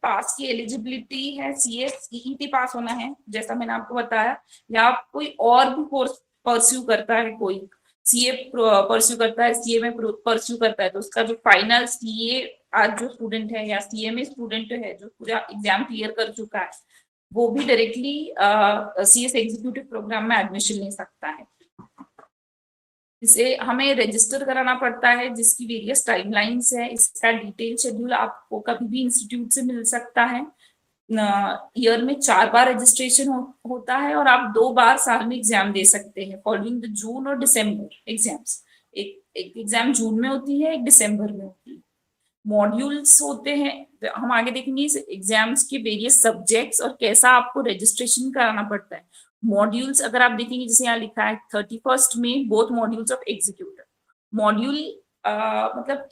पास की एलिजिबिलिटी है सीएस ईईटी पास होना है, जैसा मैंने आपको बताया, या कोई और भी कोर्स परस्यू करता है, कोई सीए परस्यू करता है, सीए में परस्यू करता है, तो उसका जो फाइनल सीए आज जो स्टूडेंट है या सीए में स्टूडेंट है जो पूरा एग्जाम क्लियर कर चुका है, वो भी डायरेक्टली सीएस एग्जीक्यूटिव प्रोग्राम में एडमिशन ले सकता है। इसे हमें रजिस्टर कराना पड़ता है, जिसकी वेरियस टाइमलाइंस है। इसका डिटेल शेड्यूल आपको कभी भी इंस्टीट्यूट से मिल सकता है। ईयर में 4 बार रजिस्ट्रेशन होता है, और आप 2 बार साल में एग्जाम दे सकते हैं, फॉलोइंग द जून और दिसंबर एग्जाम्स। एक एग्जाम जून में होती है, एक दिसंबर में होती है। मॉड्यूल्स होते हैं, हम आगे देखेंगे इस एग्जाम्स के वेरियस सब्जेक्ट्स और कैसा आपको रजिस्ट्रेशन कराना पड़ता है। मॉड्यूल्स अगर आप देखेंगे, जैसे यहाँ लिखा है 31st में both modules of executive module, मतलब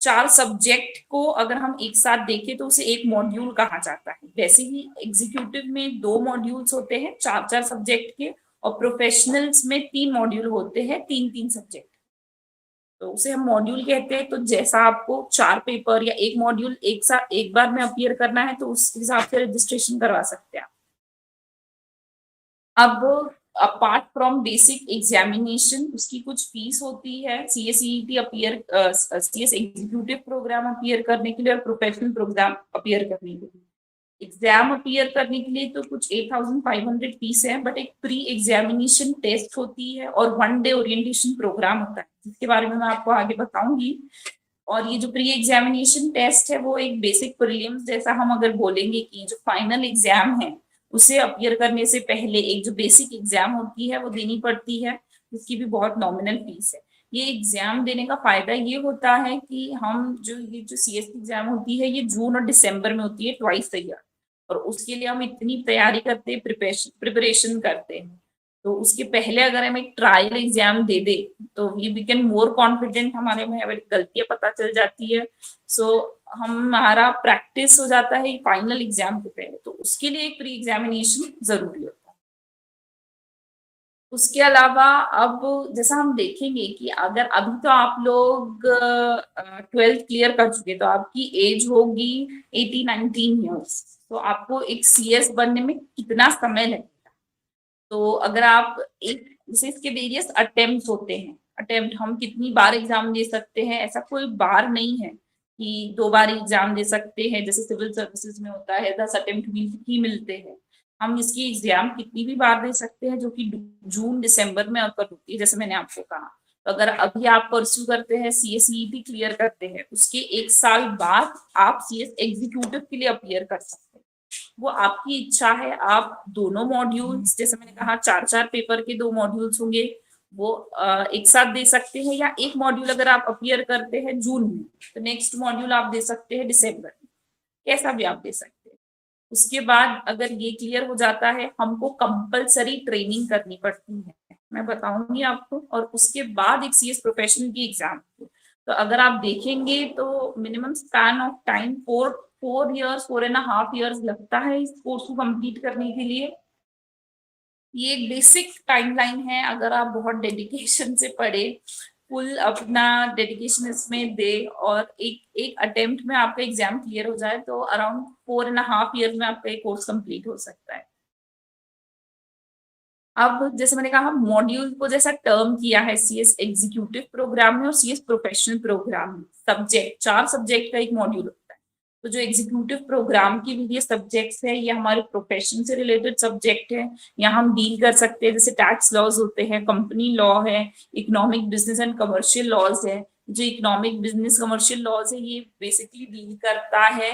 4 सब्जेक्ट को अगर हम एक साथ देखें तो उसे एक मॉड्यूल कहा जाता है। वैसे ही एग्जीक्यूटिव में 2 मॉड्यूल्स होते हैं 4 सब्जेक्ट के, और प्रोफेशनल्स में 3 मॉड्यूल होते हैं 3 सब्जेक्ट, तो उसे हम मॉड्यूल कहते हैं। तो जैसा आपको 4 पेपर या एक मॉड्यूल एक साथ एक बार में अपीयर करना है, तो उस हिसाब से रजिस्ट्रेशन करवा सकते हैं। अब अपार्ट फ्रॉम बेसिक एग्जामिनेशन उसकी कुछ फीस होती है। CSEET appear, CS executive programme appear करने के लिए और प्रोफेशनल प्रोग्राम अपीयर करने के लिए। एग्जाम अपीयर करने के लिए तो कुछ 8500 फीस है, बट एक प्री एग्जामिनेशन टेस्ट होती है और 1 डे ओरिएंटेशन प्रोग्राम होता है, जिसके बारे में मैं आपको आगे बताऊंगी। और ये जो प्री एग्जामिनेशन टेस्ट है वो एक बेसिक प्रीलिम्स जैसा, हम अगर बोलेंगे कि जो फाइनल एग्जाम है उसे अपीयर करने से पहले एक जो बेसिक एग्जाम होती है वो देनी पड़ती है, जिसकी भी बहुत नॉमिनल फीस है। ये एग्जाम देने का फायदा ये होता है कि हम ये जो सीएस की एग्जाम होती है ये जून और दिसंबर में होती है, ट्वाइस ईयर, और उसके लिए हम इतनी तैयारी करते हैं, प्रिपरेशन करते हैं। तो उसके पहले अगर हम एक ट्रायल एग्जाम दे दे तो वी बिकम मोर कॉन्फिडेंट, हमारे में गलतियां पता चल जाती है। हमारा प्रैक्टिस हो जाता है फाइनल एग्जाम के पहले, तो उसके लिए एक प्री एग्जामिनेशन जरूरी होता है। उसके अलावा अब जैसा हम देखेंगे कि अगर अभी तो आप लोग 12th क्लियर कर चुके, तो आपकी एज होगी 18-19 ईयर्स, तो आपको एक सीएस बनने में कितना समय लगेगा। तो अगर आप जैसे इसके वेरियस अटेम्प्ट होते हैं, अटेम्प्ट हम कितनी बार एग्जाम दे सकते हैं, ऐसा कोई बार नहीं है कि 2 बार एग्जाम दे सकते हैं, जैसे सिविल सर्विसेज में होता है 10 अटेम्प्ट ही मिलते हैं। हम इसकी एग्जाम कितनी भी बार दे सकते हैं, जो कि जून दिसंबर में अकर होती है, जैसे मैंने आपको कहा। तो अगर अभी आप परस्यू करते हैं, सीएसईटी क्लियर करते हैं, उसके 1 साल बाद आप सीएस एग्जीक्यूटिव के लिए अपीयर कर सकते हैं। वो आपकी इच्छा है। आप दोनों मॉड्यूल्स, जैसे मैंने कहा 4 पेपर के 2 मॉड्यूल्स होंगे, वो एक साथ दे सकते हैं, या एक मॉड्यूल अगर आप अपीयर करते हैं जून में तो नेक्स्ट मॉड्यूल आप दे सकते हैं दिसंबर में, कैसा भी आप दे सकते हैं। उसके बाद अगर ये क्लियर हो जाता है, हमको कंपलसरी ट्रेनिंग करनी पड़ती है, मैं बताऊंगी आपको, और उसके बाद एक सीएस प्रोफेशनल की एग्जाम। तो अगर आप देखेंगे तो minimum span of time 4 years 4.5 years लगता है इस कोर्स को कंप्लीट करने के लिए। ये एक बेसिक टाइमलाइन है, अगर आप बहुत डेडिकेशन से पढ़े, फुल अपना डेडिकेशन इसमें दे और एक एक अटेम्प्ट में आपका एग्जाम क्लियर हो जाए तो अराउंड 4.5 ईयर्स में आपका एक कोर्स कंप्लीट हो सकता है। अब जैसे मैंने कहा, मॉड्यूल को जैसा टर्म किया है सीएस एग्जीक्यूटिव प्रोग्राम में और सीएस प्रोफेशनल प्रोग्राम में, सब्जेक्ट 4 सब्जेक्ट का एक मॉड्यूल होता है। तो जो एग्जीक्यूटिव प्रोग्राम के लिए सब्जेक्ट्स है, ये हमारे प्रोफेशन से रिलेटेड सब्जेक्ट है। यहाँ हम डील कर सकते हैं, जैसे टैक्स लॉज होते हैं, कंपनी लॉ है, economic business and commercial laws है। जो इकोनॉमिक बिजनेस कमर्शियल लॉज है, ये बेसिकली डील करता है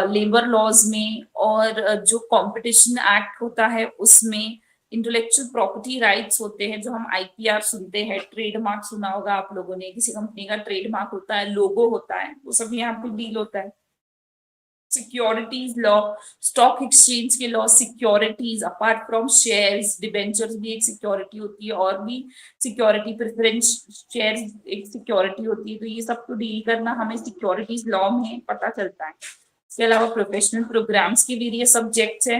लेबर लॉज में, और जो कंपटीशन एक्ट होता है उसमें इंटेलेक्चुअल प्रॉपर्टी राइट्स होते हैं, जो हम आईपीआर सुनते हैं, ट्रेडमार्क सुना होगा आप लोगों ने, किसी कंपनी का ट्रेडमार्क होता है, लोगो होता है, वो सब यहाँ पे डील होता है। सिक्योरिटीज लॉ, स्टॉक एक्सचेंज के law, securities apart from shares, debentures भी एक सिक्योरिटी होती है, और भी सिक्योरिटी प्रेफरेंस शेयर्स एक सिक्योरिटी होती है। तो ये सब को डील करना हमें सिक्योरिटीज लॉ में पता चलता है। इसके अलावा प्रोफेशनल प्रोग्राम्स के वेरियस सब्जेक्ट्स है।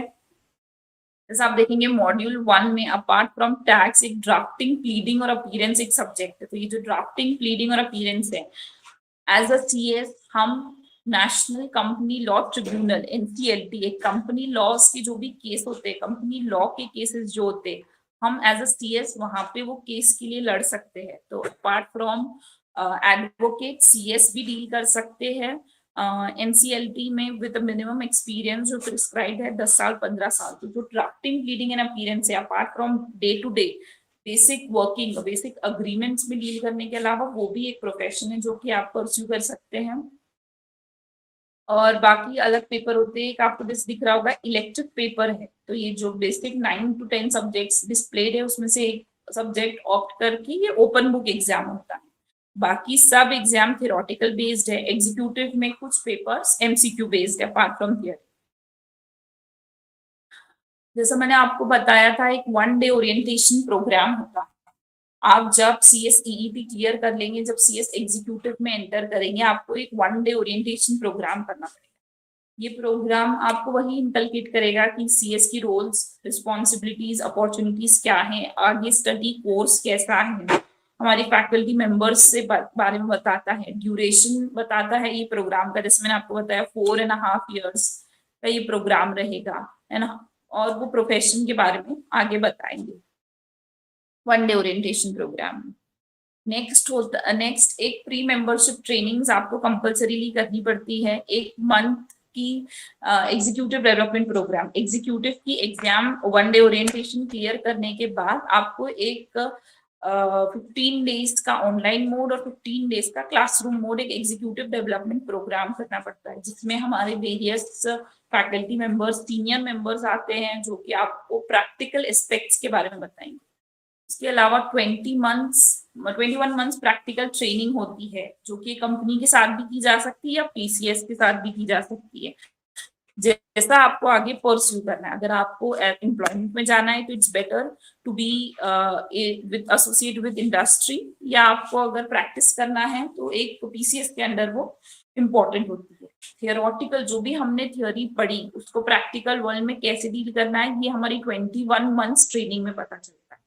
जैसे आप देखेंगे मॉड्यूल 1 में अपार्ट फ्रॉम टैक्स एक ड्राफ्टिंग, प्लीडिंग और अपीयरेंस एक सब्जेक्ट है। तो ये जो ड्राफ्टिंग, प्लीडिंग और अपीयरेंस है, एज अ सीएस हम national company law tribunal NCLT, एक कंपनी लॉस के जो भी केस होते हैं, कंपनी लॉ के केसेस जो होते हैं, हम एज अ सीएस वहां पे वो केस के लिए लड़ सकते हैं। तो अपार्ट फ्रॉम एडवोकेट, सीएस भी डील कर सकते हैं एनसीएलटी में विद मिनिमम एक्सपीरियंस जो प्रिस्क्राइब है 10 साल 15 साल। तो जो ड्राफ्टिंग, प्लीडिंग एंड अपीयरेंस है, apart from day to day basic working, basic agreements में डील करने के अलावा, वो भी एक प्रोफेशन है जो कि आप परस्यू कर सकते हैं। और बाकी अलग पेपर होते हैं, एक आपको दिस दिख रहा होगा इलेक्टिव पेपर है। तो ये जो बेसिक 9 to 10 सब्जेक्ट्स डिस्प्लेड है, उसमें से एक सब्जेक्ट ऑप्ट करके ये ओपन बुक एग्जाम होता है। बाकी सब एग्जाम थियोरेटिकल बेस्ड है। एग्जीक्यूटिव में कुछ पेपर्स एमसीक्यू बेस्ड है अपार्ट फ्रॉम थियरी। जैसा मैंने आपको बताया था, एक 1 डे ओरिएंटेशन प्रोग्राम होता है। आप जब सीएस ईईटी क्लियर कर लेंगे, जब सीएस एग्जीक्यूटिव में एंटर करेंगे, आपको एक 1 डे ओरिएंटेशन प्रोग्राम करना पड़ेगा। ये प्रोग्राम आपको वही इंकलकेट करेगा कि सीएस की रोल्स, रिस्पॉन्सिबिलिटीज, अपॉर्चुनिटीज क्या हैं, आगे स्टडी कोर्स कैसा है, हमारी फैकल्टी मेंबर्स से बारे में बताता है, ड्यूरेशन बताता है ये प्रोग्राम का। जैसे मैंने आपको बताया 4.5 ईयर्स का ये प्रोग्राम रहेगा, है ना, और वो प्रोफेशन के बारे में आगे बताएंगे 1 डे ओरिएंटेशन प्रोग्राम। नेक्स्ट एक प्री मेंबरशिप ट्रेनिंग्स आपको कंपल्सरीली करनी पड़ती है। 1 मंथ की एग्जीक्यूटिव डेवलपमेंट प्रोग्राम, एग्जीक्यूटिव की एग्जाम 1 डे ओरिएंटेशन क्लियर करने के बाद आपको एक 15 डेज का ऑनलाइन मोड और 15 डेज का क्लासरूम मोड एक एग्जीक्यूटिव डेवलपमेंट प्रोग्राम करना पड़ता है, जिसमें हमारे various faculty members, senior members आते हैं जो कि आपको प्रैक्टिकल एस्पेक्ट्स के बारे में बताएंगे। इसके अलावा 21 मंथ्स प्रैक्टिकल ट्रेनिंग होती है, जो कि कंपनी के साथ भी की जा सकती है या पीसीएस के साथ भी की जा सकती है, जैसा आपको आगे परस्यू करना है। अगर आपको एम्प्लॉयमेंट में जाना है तो it's better to be with associate with industry, या आपको अगर प्रैक्टिस करना है तो एक पीसीएस के अंडर वो इम्पोर्टेंट होती है। थियोरेटिकल जो भी हमने थियोरी पढ़ी, उसको प्रैक्टिकल वर्ल्ड में कैसे डील करना है, ये हमारी 21 मंथ्स ट्रेनिंग में पता चलता है।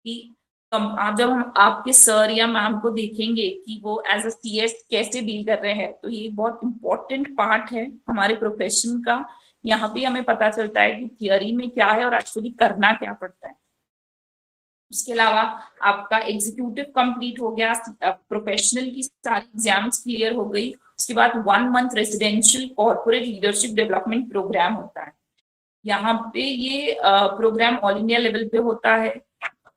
कि आप जब हम आपके सर या मैम को देखेंगे कि वो एज अ सीएस कैसे डील कर रहे हैं, तो ये बहुत इंपॉर्टेंट पार्ट है हमारे प्रोफेशन का। यहाँ पे हमें पता चलता है कि थियरी में क्या है और एक्चुअली करना क्या पड़ता है। उसके अलावा आपका एग्जीक्यूटिव कंप्लीट हो गया, प्रोफेशनल की सारी एग्जाम्स क्लियर हो गई, उसके बाद 1 month residential corporate leadership development programme होता है। यहाँ पे ये प्रोग्राम ऑल इंडिया लेवल पे होता है।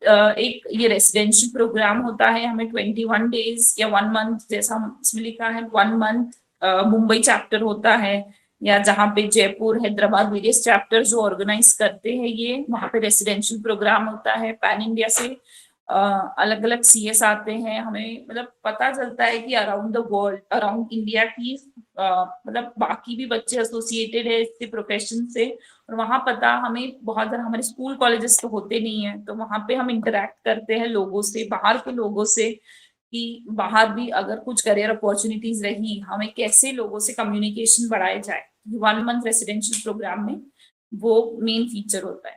एक ये रेसिडेंशियल प्रोग्राम होता है, हमें 21 डेज या 1 मंथ, जैसा इसमें लिखा है 1 मंथ मुंबई चैप्टर होता है, या जहाँ पे जयपुर, हैदराबाद वेरियस चैप्टर जो ऑर्गेनाइज करते हैं, ये वहाँ पे रेसिडेंशियल प्रोग्राम होता है। पैन इंडिया से अलग अलग सीएस आते हैं, हमें मतलब पता चलता है कि around the world, around India की मतलब बाकी भी बच्चे एसोसिएटेड है इससे प्रोफेशन से, और वहां पता हमें बहुत ज्यादा, हमारे स्कूल कॉलेजेस तो होते नहीं है, तो वहां पे हम इंटरेक्ट करते हैं लोगों से, बाहर के लोगों से, कि बाहर भी अगर कुछ करियर अपॉर्चुनिटीज रही, हमें कैसे लोगों से कम्युनिकेशन बढ़ाया जाए। 1 मंथ रेसिडेंशियल प्रोग्राम में वो मेन फीचर होता है।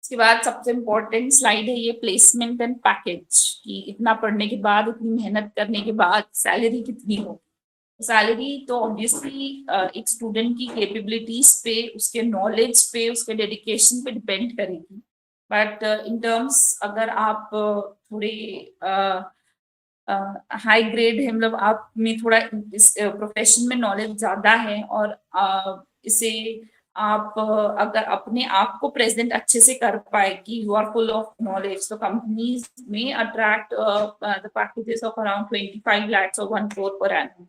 इसके बाद सबसे इम्पोर्टेंट स्लाइड है ये प्लेसमेंट एंड पैकेज, कि इतना पढ़ने के बाद, इतनी मेहनत करने के बाद सैलरी कितनी हो। सैलरी तो ऑब्वियसली एक स्टूडेंट की कैपेबिलिटीज पे, उसके नॉलेज पे, उसके डेडिकेशन पे डिपेंड करेगी। बट इन टर्म्स अगर आप थोड़े हाई ग्रेड है, मतलब आप में थोड़ा इस प्रोफेशन में नॉलेज ज्यादा है, और इसे आप अगर अपने आप को प्रेजेंट अच्छे से कर पाए कि you are full of knowledge, तो कंपनीज में attract the packages of around 25 lakhs और 1 crore per annum।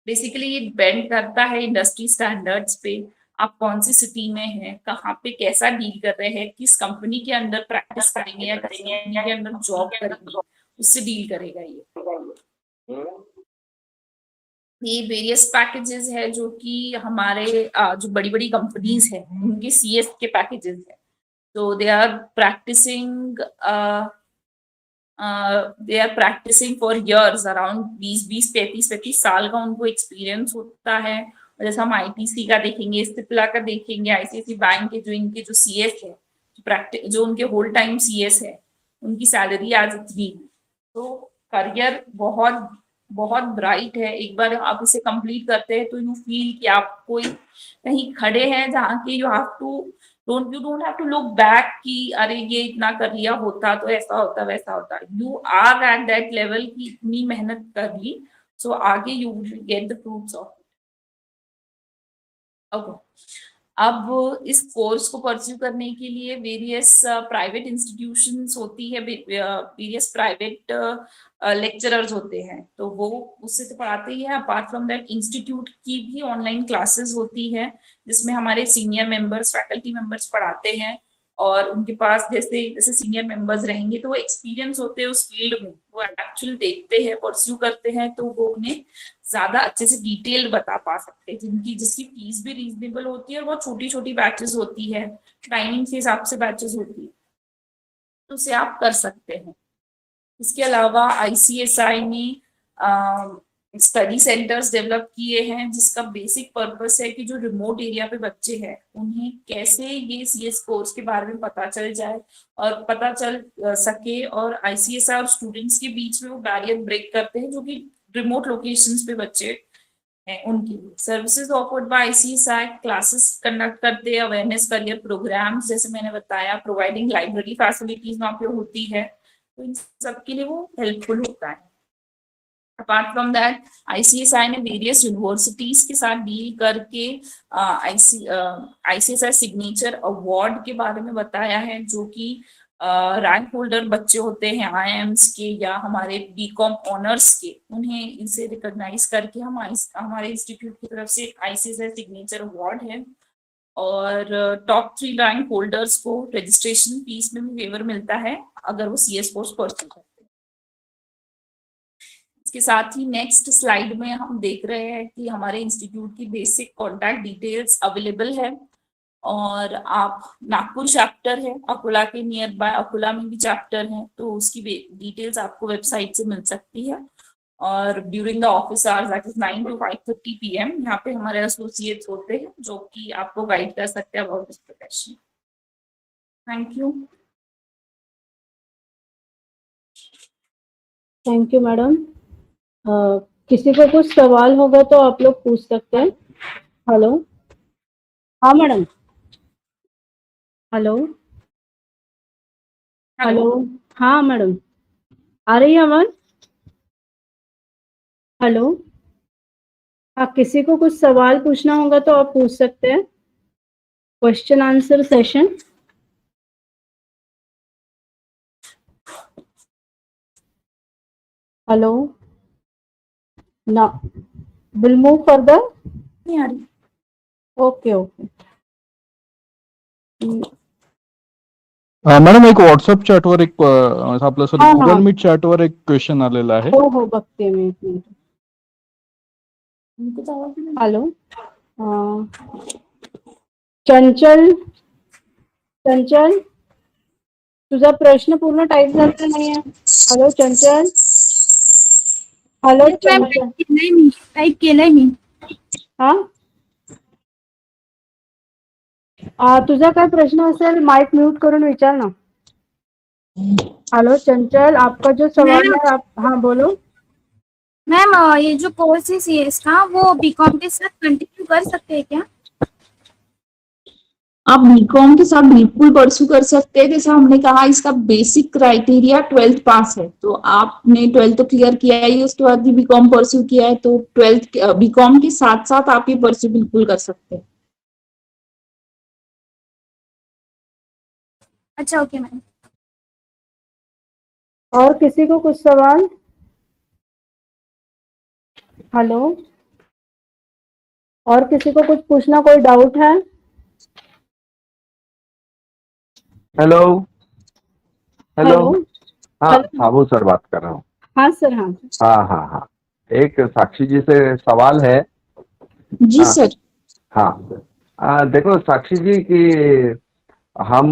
बेसिकली ये डिपेंड करता है इंडस्ट्री स्टैंडर्ड्स पे, आप कौन सी सिटी में हैं, कहाँ पे कैसा डील कर रहे हैं, किस कंपनी के अंदर प्रैक्टिस करेंगे या किस कंपनी के अंदर जॉब करेंगे, उससे डील करेगा ये वेरियस पैकेजेस है जो कि हमारे जो बड़ी बड़ी कंपनीज है उनके सीएस के पैकेजेस है। तो they are practising for years, around 20 35 साल का उनको एक्सपीरियंस होता है। और जैसे हम आईटीसी का देखेंगे, सिप्ला का देखेंगे, आईसीआईसी बैंक के जो इनके जो सीएस है, जो उनके होल टाइम सीएस है, उनकी सैलरी आज इतनी। तो करियर बहुत बहुत ब्राइट है। एक बार आप इसे कंप्लीट करते हैं तो यू फील कि आप कोई कहीं खड़े हैं जहाँ के you don't have to look back कि अरे ये इतना कर लिया होता तो ऐसा होता वैसा होता। You are at that level की इतनी मेहनत कर ली, सो आगे you will get the fruits of. Okay, अब इस कोर्स को परस्यू करने के लिए वेरियस प्राइवेट इंस्टीट्यूशंस होती है, वेरियस प्राइवेट लेक्चरर्स होते हैं, तो वो उससे तो पढ़ाते ही है। अपार्ट फ्रॉम दैट इंस्टीट्यूट की भी ऑनलाइन क्लासेस होती है जिसमें हमारे सीनियर मेंबर्स, फैकल्टी मेंबर्स पढ़ाते हैं, और उनके पास जैसे जैसे सीनियर मेंबर्स रहेंगे तो वो एक्सपीरियंस होते हैं उस फील्ड में, वो एक्चुअली देखते हैं, परस्यू करते हैं, तो वो उन्हें ज्यादा अच्छे से डिटेल्ड बता पा सकते हैं, जिसकी फीस भी रीजनेबल होती है, और बहुत छोटी छोटी बैचेस होती है, टाइमिंग के हिसाब से बैचेस होती है, तो उसे आप कर सकते हैं। इसके अलावा आईसीएसआई ने स्टडी सेंटर्स डेवलप किए हैं जिसका बेसिक पर्पस है कि जो रिमोट एरिया पे बच्चे हैं उन्हें कैसे ये सीएस कोर्स के बारे में पता चल जाए और पता चल सके, और आईसीएसआई और स्टूडेंट्स के बीच में वो बैरियर ब्रेक करते हैं जो कि रिमोट लोकेशंस पे बच्चे हैं उनके लिए। Services offered by ICSI, classes conduct करते हैं, अवेयरनेस करियर प्रोग्राम्स जैसे मैंने बताया, प्रोवाइडिंग लाइब्रेरी फैसिलिटीज वहाँ पे होती है, तो इन सब के लिए वो हेल्पफुल होता है। अपार्ट फ्रॉम दैट आईसीएसआई ने वेरियस यूनिवर्सिटीज के साथ डील करके आईसीएसआई सिग्नेचर अवार्ड के बारे में बताया है, जो कि रैंक होल्डर बच्चे होते हैं आईएम्स के या हमारे बीकॉम ऑनर्स के, उन्हें इसे रिकॉग्नाइज करके हमारे इंस्टीट्यूट की तरफ से आईसीएसआई सिग्नेचर अवार्ड है। और टॉप 3 रैंक होल्डर्स को रजिस्ट्रेशन फीस में भी वेवर मिलता है अगर वो सीएस कोर्स परस्यू करते हैं। इसके साथ ही नेक्स्ट स्लाइड में हम देख रहे हैं कि हमारे इंस्टीट्यूट की बेसिक कॉन्टैक्ट डिटेल्स अवेलेबल है, और आप नागपुर चैप्टर है, अकोला के नियर बाय अकोला में भी चैप्टर है, तो उसकी डिटेल्स आपको वेबसाइट से मिल सकती है। और during the office hours that is 9 to 5:30 PM यहाँ पे हमारे एसोसिएट्स होते हैं जो कि आपको गाइड कर सकते हैं about this profession. Thank you. Thank you madam. किसी को कुछ सवाल होगा तो आप लोग पूछ सकते हैं। हेलो, हाँ मैडम, हेलो हेलो, हाँ मैडम, आ रही है आवाज? हेलो, हाँ, किसी को कुछ सवाल पूछना होगा तो आप पूछ सकते हैं। Question answer session. हेलो, ना, विल मूव फर्दर। नहीं आ रही। Okay okay. मॅडम एक व्हॉट्सअप चॅटवर एक आपलं सॉरी हा, हा. गुगल मीट चॅटवर एक क्वेश्चन आलेला आहे. हो बघते मी एक मिनिट. उनको आवाज नहीं हॅलो, चंचल, चंचल तुझा प्रश्न पूर्ण टाईप झालेला नाहीये. हॅलो चंचल, हॅलो चंचल. टाईप केलंय मी. तुझा काय प्रश्न असेल माइक म्यूट करून विचार ना. हेलो चंचल, आपका जो सवाल है आप हाँ बोलो. मैम ये जो कोर्स है सीएस का वो बीकॉम के साथ कंटिन्यू कर सकते हैं क्या? आप बीकॉम के साथ बिल्कुल परसू कर सकते हैं. जैसा हमने कहा इसका बेसिक क्राइटेरिया 12th पास है, तो आपने 12th तो क्लियर किया ही, उसके बाद भी बीकॉम परसू किया है, तो 12th बीकॉम के साथ साथ आप ये परसू बिल्कुल कर सकते हैं. अच्छा ओके मैम. और किसी को कुछ सवाल? हेलो, और किसी को कुछ पूछना, कोई डाउट है? Hello hello. हेलो. हाँ, हेलो. साबू सर बात कर रहा हूँ. हाँ सर. हाँ हाँ हाँ हाँ, एक साक्षी जी से सवाल है. जी हाँ. सर. हाँ, देखो साक्षी जी कि हम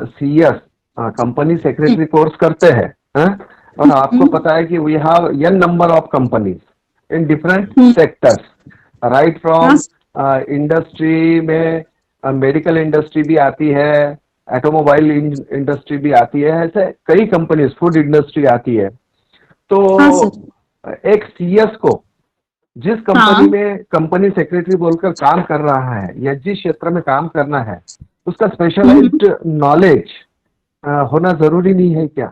सीएस कंपनी सेक्रेटरी कोर्स करते हैं, हाँ? और आपको पता है कि we have an number of companies in different sectors, right from industry में मेडिकल इंडस्ट्री भी आती है, ऑटोमोबाइल इंडस्ट्री भी आती है, ऐसे कई कंपनीज, फूड इंडस्ट्री आती है. तो हाँ सर. एक सीएस को जिस कंपनी में कंपनी सेक्रेटरी बोलकर काम कर रहा है या जिस क्षेत्र में काम करना है उसका स्पेशलाइज्ड नॉलेज होना जरूरी नहीं है क्या?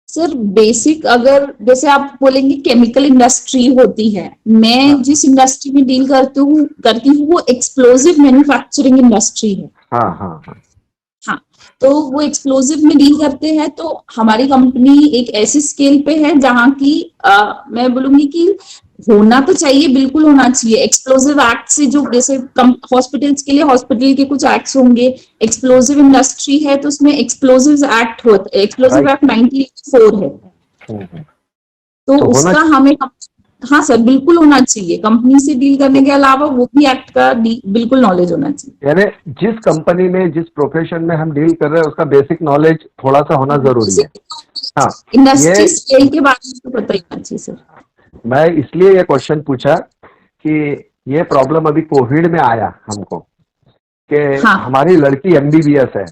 सर बेसिक अगर जैसे आप बोलेंगे केमिकल इंडस्ट्री होती है, मैं जिस इंडस्ट्री में डील करती हूँ वो एक्सप्लोजिव मैन्युफैक्चरिंग इंडस्ट्री है. हाँ हाँ हाँ. हाँ, तो वो एक्सप्लोजिव में डील करते हैं, तो हमारी कंपनी एक ऐसी स्केल पे है जहाँ की मैं बोलूंगी कि होना तो चाहिए, बिल्कुल होना चाहिए. एक्सप्लोजिव एक्ट से जो जैसे हॉस्पिटल्स के लिए हॉस्पिटल के कुछ एक्ट्स होंगे, एक्सप्लोजिव इंडस्ट्री है तो उसमें एक्सप्लोजिव एक्ट होता है, एक्सप्लोजिव एक्ट 94 है. तो उसका हमें, हाँ सर बिल्कुल होना चाहिए. कंपनी से डील करने के अलावा वो भी एक्ट का बिल्कुल नॉलेज होना चाहिए. यानी जिस कंपनी में जिस प्रोफेशन में हम डील कर रहे हैं उसका बेसिक नॉलेज थोड़ा सा होना जरूरी है. हाँ, इंडस्ट्री स्केल के बारे में तो पता ही होना चाहिए सर. मैं इसलिए ये क्वेश्चन पूछा कि ये प्रॉब्लम अभी कोविड में आया हमको कि हमारी लड़की एमबीबीएस है.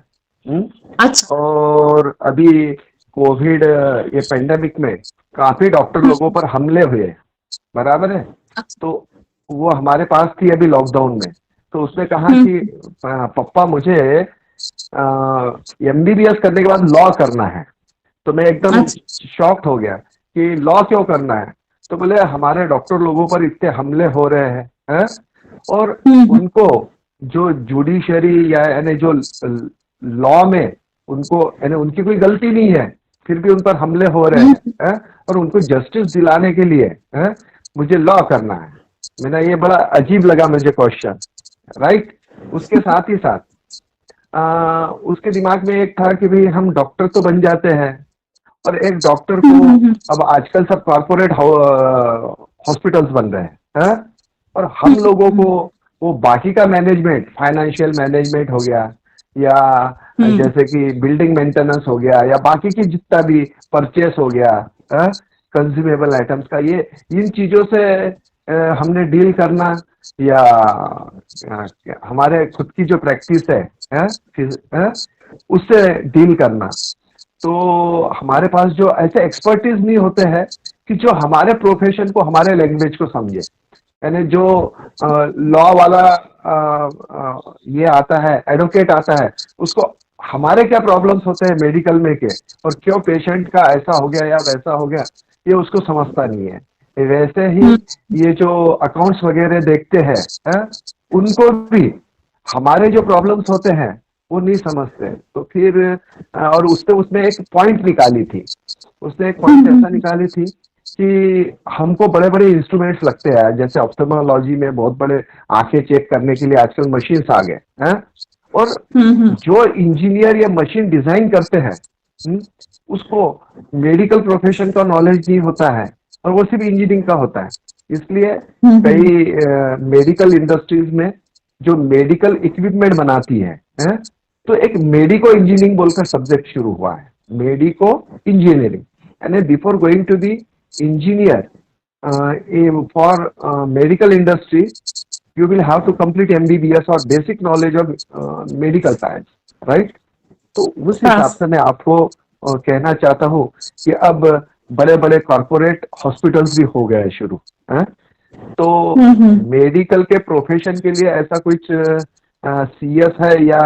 अच्छा. और अभी कोविड ये पेंडेमिक में काफी डॉक्टर लोगों पर हमले हुए, बराबर है. तो वो हमारे पास थी अभी लॉकडाउन में, तो उसने कहा कि पप्पा मुझे एमबीबीएस करने के बाद लॉ करना है. तो मैं एकदम शॉक्ड हो गया कि लॉ क्यों करना है. तो बोले हमारे डॉक्टर लोगों पर इतने हमले हो रहे हैं और उनको जो जुडिशरी या यानी जो लॉ में उनको यानी उनकी कोई गलती नहीं है फिर भी उन पर हमले हो रहे हैं और उनको जस्टिस दिलाने के लिए मुझे लॉ करना है. मैंने ये बड़ा अजीब लगा मुझे क्वेश्चन, राइट. उसके साथ ही साथ उसके दिमाग में एक था कि भाई हम डॉक्टर तो बन जाते हैं और एक डॉक्टर को अब आजकल सब कॉर्पोरेट हॉस्पिटल्स बन रहे हैं और हम लोगों को वो बाकी का मैनेजमेंट, फाइनेंशियल मैनेजमेंट हो गया या जैसे कि बिल्डिंग मेंटेनेंस हो गया या बाकी की जितना भी परचेस हो गया, कंज्यूमेबल आइटम्स का, ये इन चीजों से हमने डील करना या हमारे खुद की जो प्रैक्टिस है उससे डील करना. तो हमारे पास जो ऐसे एक्सपर्टीज नहीं होते हैं कि जो हमारे प्रोफेशन को, हमारे लैंग्वेज को समझे. यानी जो लॉ वाला ये आता है, एडवोकेट आता है, उसको हमारे क्या प्रॉब्लम्स होते हैं मेडिकल में के और क्यों पेशेंट का ऐसा हो गया या वैसा हो गया, ये उसको समझता नहीं है. वैसे ही ये जो अकाउंट्स वगैरह देखते हैं उनको भी हमारे जो प्रॉब्लम्स होते हैं वो नहीं समझते. तो फिर और उसने एक पॉइंट निकाली थी, उसने एक पॉइंट ऐसा निकाली थी कि हमको बड़े बड़े इंस्ट्रूमेंट्स लगते हैं, जैसे ऑप्थेल्मोलॉजी में बहुत बड़े आंखें चेक करने के लिए आजकल मशीन्स आ गए हैं और जो इंजीनियर या मशीन डिजाइन करते हैं उसको मेडिकल प्रोफेशन का नॉलेज नहीं होता है और वो सिर्फ इंजीनियरिंग का होता है। इसलिए कई मेडिकल इंडस्ट्रीज में जो मेडिकल इक्विपमेंट बनाती है तो एक मेडिको इंजीनियरिंग बोलकर सब्जेक्ट शुरू हुआ है, medico engineering. And before going to the engineer for medical industry you will have to complete MBBS or basic knowledge of medical science, right? तो उस हिसाब से मैं आपको कहना चाहता हूँ कि अब बड़े बड़े कॉर्पोरेट हॉस्पिटल्स भी हो गए शुरू तो मेडिकल के प्रोफेशन के लिए ऐसा कुछ CS है या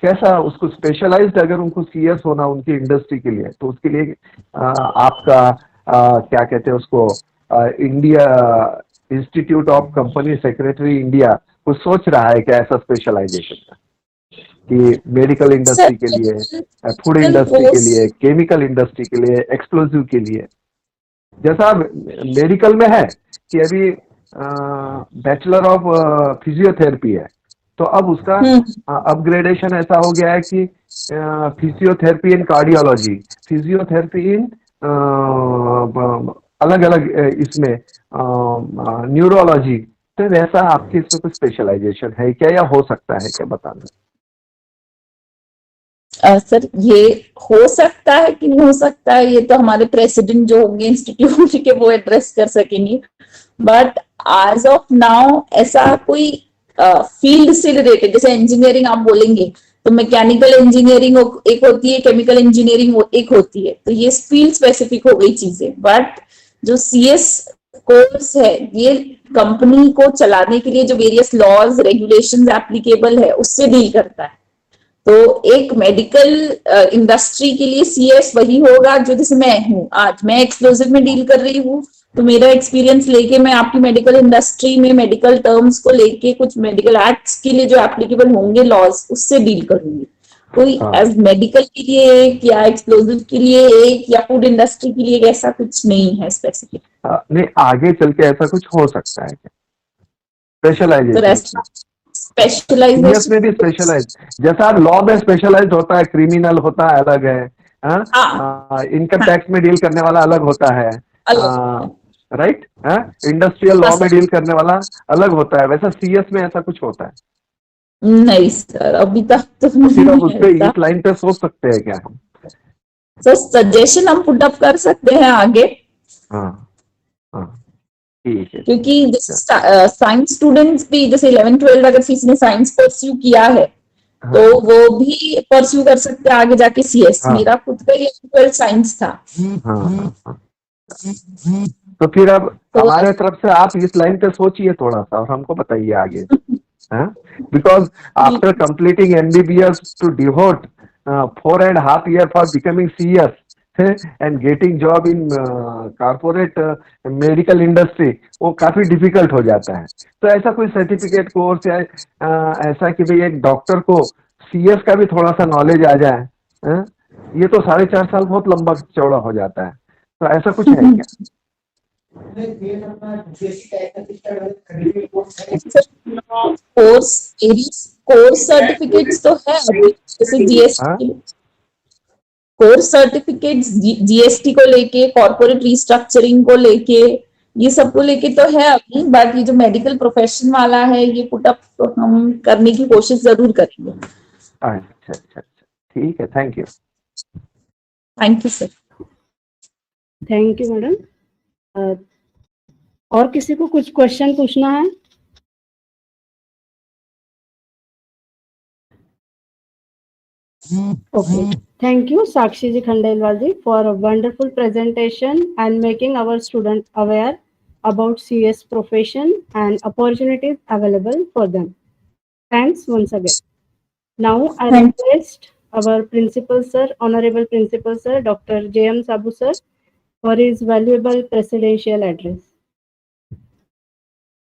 कैसा उसको स्पेशलाइज्ड अगर उनको CS होना उनकी इंडस्ट्री के लिए तो उसके लिए आपका क्या कहते हैं उसको India institute of company secretary India कुछ सोच रहा है क्या ऐसा स्पेशलाइजेशन का कि मेडिकल इंडस्ट्री के लिए, फूड इंडस्ट्री के लिए, केमिकल इंडस्ट्री के लिए, एक्सप्लोसिव के लिए, जैसा मेडिकल में है कि अभी बैचलर ऑफ फिजियोथेरेपी है तो अब उसका अपग्रेडेशन ऐसा हो गया है कि फिजियोथेरेपी इन कार्डियोलॉजी, फिजियोथेरेपी इन अलग अलग इसमें न्यूरोलॉजी, तो वैसा आपके इसमें कुछ स्पेशलाइजेशन है क्या या हो सकता है क्या बताना? सर ये हो सकता है कि नहीं हो सकता है ये तो हमारे प्रेसिडेंट जो होंगे इंस्टीट्यूट के वो एड्रेस कर सकेंगे, बट एज ऑफ नाउ ऐसा कोई फील्ड से रिलेटेड जैसे इंजीनियरिंग आप बोलेंगे तो मैकेनिकल इंजीनियरिंग एक होती है, केमिकल इंजीनियरिंग एक होती है, तो ये फील्ड स्पेसिफिक हो गई चीजें। बट जो CS कोर्स है ये कंपनी को चलाने के लिए जो वेरियस लॉज रेगुलेशंस एप्लीकेबल है उससे डील करता है। तो एक मेडिकल इंडस्ट्री के लिए CS वही होगा जो जैसे मैं हूँ, आज मैं एक्सप्लोसिव में डील कर रही हूँ तो मेरा एक्सपीरियंस लेके मैं आपकी मेडिकल इंडस्ट्री में मेडिकल टर्म्स को लेके कुछ मेडिकल एक्ट्स के लिए जो एप्लीकेबल होंगे लॉज उससे डील करूंगी। कोई एज मेडिकल के लिए एक या एक्सप्लोसिव के लिए एक या फूड इंडस्ट्री के लिए एक ऐसा कुछ नहीं है स्पेसिफिक। नहीं आगे चल के ऐसा कुछ हो सकता है स्पेशलाइजेशन में भी स्पेशलाइज जैसा लॉ में स्पेशलाइज होता है, क्रिमिनल होता है अलग है, इनकम टैक्स में डील करने वाला अलग होता है, राइट, इंडस्ट्रियल लॉ में डील करने वाला अलग होता है, वैसा CS में ऐसा कुछ होता है नहीं सर अभी तक तो सिर्फ उस पे इस लाइन पे सोच सकते हैं क्या हम? सर सजेशन हम पुट अप कर सकते हैं आगे, ठीक है, क्योंकि साइंस स्टूडेंट्स भी जैसे 11-12 अगर किसी ने साइंस परस्यू किया है तो वो भी परस्यू कर सकते हैं आगे जाके CS। मेरा खुद का 11-12 साइंस था। तो फिर अब हमारे तरफ से आप इस लाइन पे सोचिए थोड़ा सा और हमको बताइए आगे, because after completing MBBS to devote 4.5 years for becoming CS and getting job in corporate medical industry वो काफी डिफिकल्ट हो जाता है। तो ऐसा कोई सर्टिफिकेट कोर्स या ऐसा कि भाई एक डॉक्टर को CS का भी थोड़ा सा नॉलेज आ जाए, ये तो 4.5 साल बहुत लंबा चौड़ा हो जाता है, तो ऐसा कुछ है क्या? कोर्स सर्टिफिकेट्स तो है अभी, जैसे GST कोर्स सर्टिफिकेट्स GST को लेके, कॉर्पोरेट रिस्ट्रक्चरिंग को लेके, ये सब को लेके तो है अभी, बट ये जो मेडिकल प्रोफेशन वाला है ये पुट अप तो हम करने की कोशिश जरूर करेंगे। अच्छा ठीक है, thank you sir. Thank you madam. और किसी को कुछ क्वेश्चन पूछना है? Okay. Thank you, Sakshi ji Khandelwal ji, for a wonderful presentation and making our students aware about CS profession and opportunities available for them. Thanks once again. Now I request our principal sir, honorable principal sir, Dr. J.M. Sabu sir, for his valuable presidential address.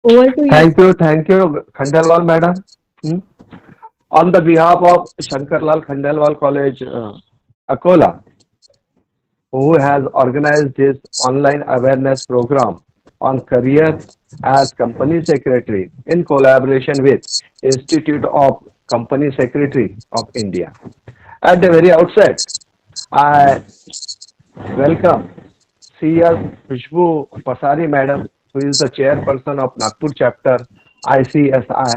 Over to you. Thank you, Khandelwal madam. On the behalf of Shankarlal Khandelwal College, Akola, who has organized this online awareness program on career as company secretary in collaboration with Institute of Company Secretary of India. At the very outset, I welcome C.S. Khushbu Pasari Madam, who is the chairperson of Nagpur chapter ICSI.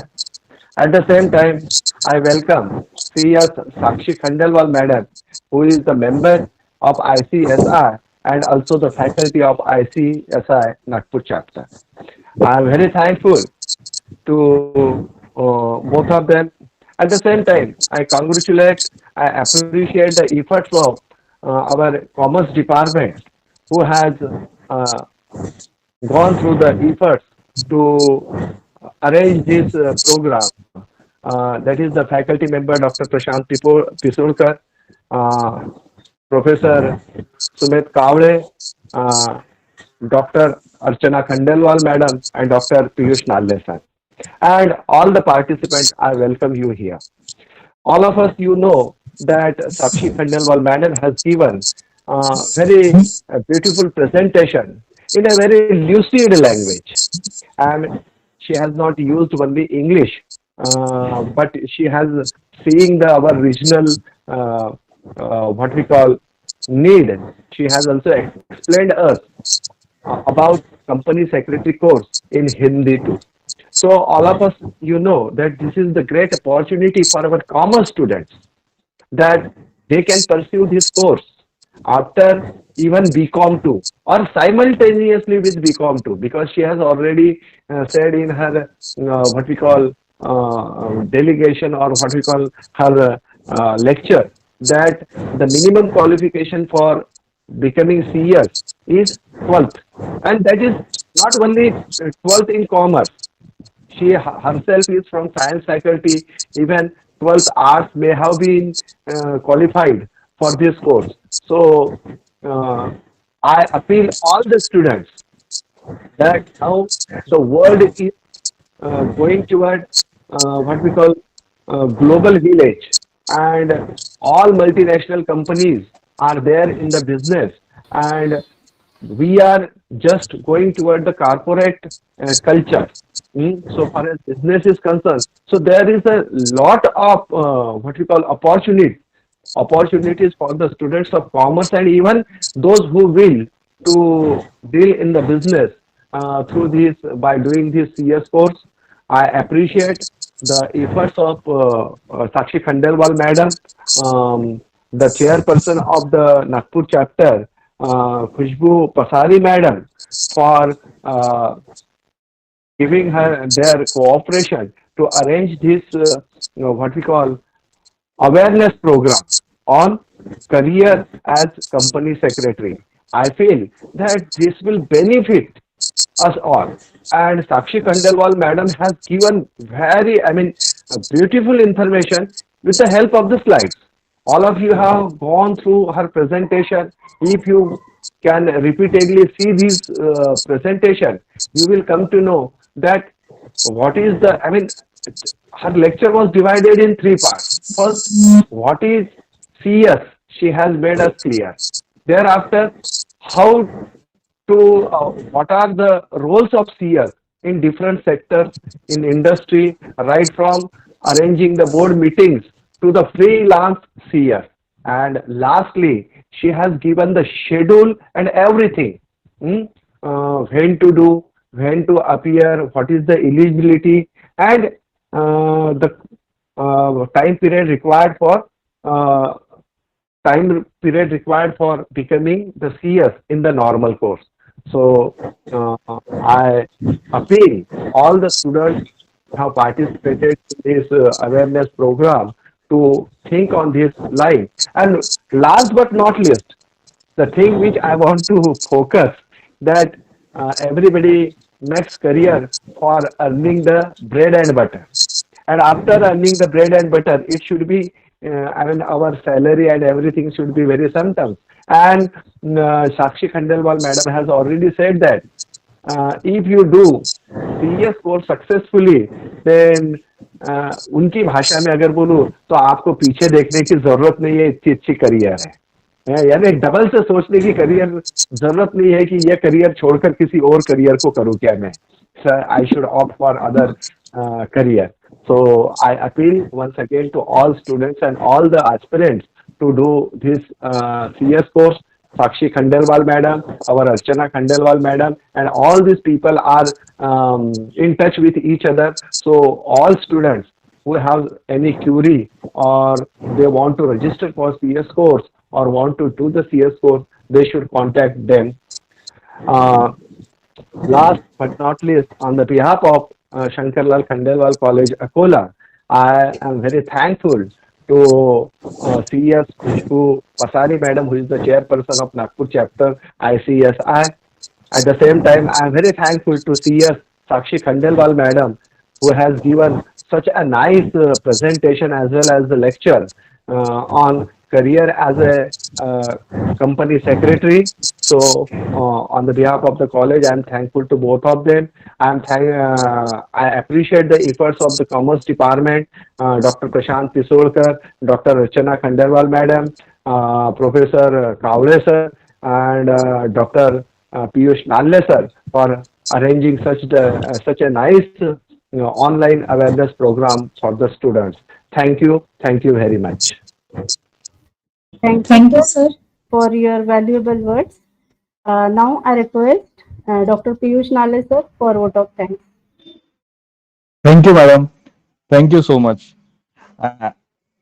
At the same time, I welcome C.S. Sakshi Khandelwal Madam, who is the member of ICSI and also the faculty of ICSI Nagpur chapter. I am very thankful to both of them. At the same time, I appreciate the efforts of our Commerce Department, who has gone through the efforts to arrange this program. That is the faculty member Dr. Prashant Pisurkar, Professor Sumit Kavle, Dr. Archana Khandelwal Madam, and Dr. Piyush Nalle sir. And all the participants, I welcome you here. All of us, you know that Sakshi Khandelwal Madam has given very beautiful presentation in a very lucid language. And she has not used only English, but she has seeing our regional what we call need. She has also explained us about company secretary course in Hindi too. So all of us, you know that this is the great opportunity for our commerce students, that they can pursue this course after even BCom 2 or simultaneously with BCom 2, because she has already said in her what we call delegation, or what we call her lecture, that the minimum qualification for becoming CS is 12th, and that is not only 12th in commerce. She herself is from science faculty. Even 12th arts may have been qualified for this course. So I appeal all the students that now the world is going toward what we call global village, and all multinational companies are there in the business, and we are just going toward the corporate culture. So far as business is concerned, so there is a lot of what we call opportunities for the students of commerce, and even those who will to deal in the business through this, by doing this CS course. I appreciate the efforts of Sakshi Khandelwal Madam, the chairperson of the Nagpur chapter, Khushbu Pasari Madam, for giving her their cooperation to arrange this what we call awareness program on career as company secretary. I feel that this will benefit us all, and Sakshi Khandelwal Madam has given very, beautiful information with the help of the slides. All of you have gone through her presentation. If you can repeatedly see this presentation, you will come to know that what is the, her lecture was divided in 3 parts. First, what is CS? She has made us clear. Thereafter, how to, what are the roles of CS in different sectors in industry, right from arranging the board meetings to the freelance CS. And lastly, she has given the schedule and everything, when to do, when to appear, what is the eligibility, and the time period required for becoming the CS in the normal course. So I appeal all the students who have participated in this awareness program to think on this line. And last but not least, the thing which I want to focus, that everybody makes career for earning the bread and butter. And after earning the bread and butter, it should be, our salary and everything should be very sum terms. And Sakshi Khandelwal Madam has already said that if you do CS course successfully, then उनकी भाषा में अगर बोलूं तो आपको पीछे देखने की जरूरत नहीं है, इतनी अच्छी करियर है। यानी डबल से सोचने की करियर जरूरत नहीं है कि ये करियर छोड़कर किसी और करियर को करूं क्या मैं, I should opt for other career. So I appeal once again to all students and all the aspirants to do this CS course. Sakshi Khandelwal madam, our Archana Khandelwal madam, and all these people are in touch with each other. So all students who have any query or they want to register for CS course or want to do the CS course, they should contact them. Uh, Last but not least, on the behalf of Shankarlal Khandelwal College, Akola, I am very thankful to CS Khushbu Pasari Madam, who is the chairperson of Nagpur chapter ICSI. At the same time, I am very thankful to CS Sakshi Khandelwal Madam, who has given such a nice presentation as well as the lecture on career as a company secretary. So, on the behalf of the college, I am thankful to both of them. I appreciate the efforts of the Commerce Department, Dr. Prashant Pisolkar, Dr. Rachana Khandelwal Madam, Professor Kavle sir, and Dr. Piyush Nalle sir for arranging such a nice online awareness program for the students. Thank you very much. Thank you sir. for your valuable words. Now I request Dr. Piyush Nale sir for vote of thanks. Thank you, madam. Thank you so much. Uh,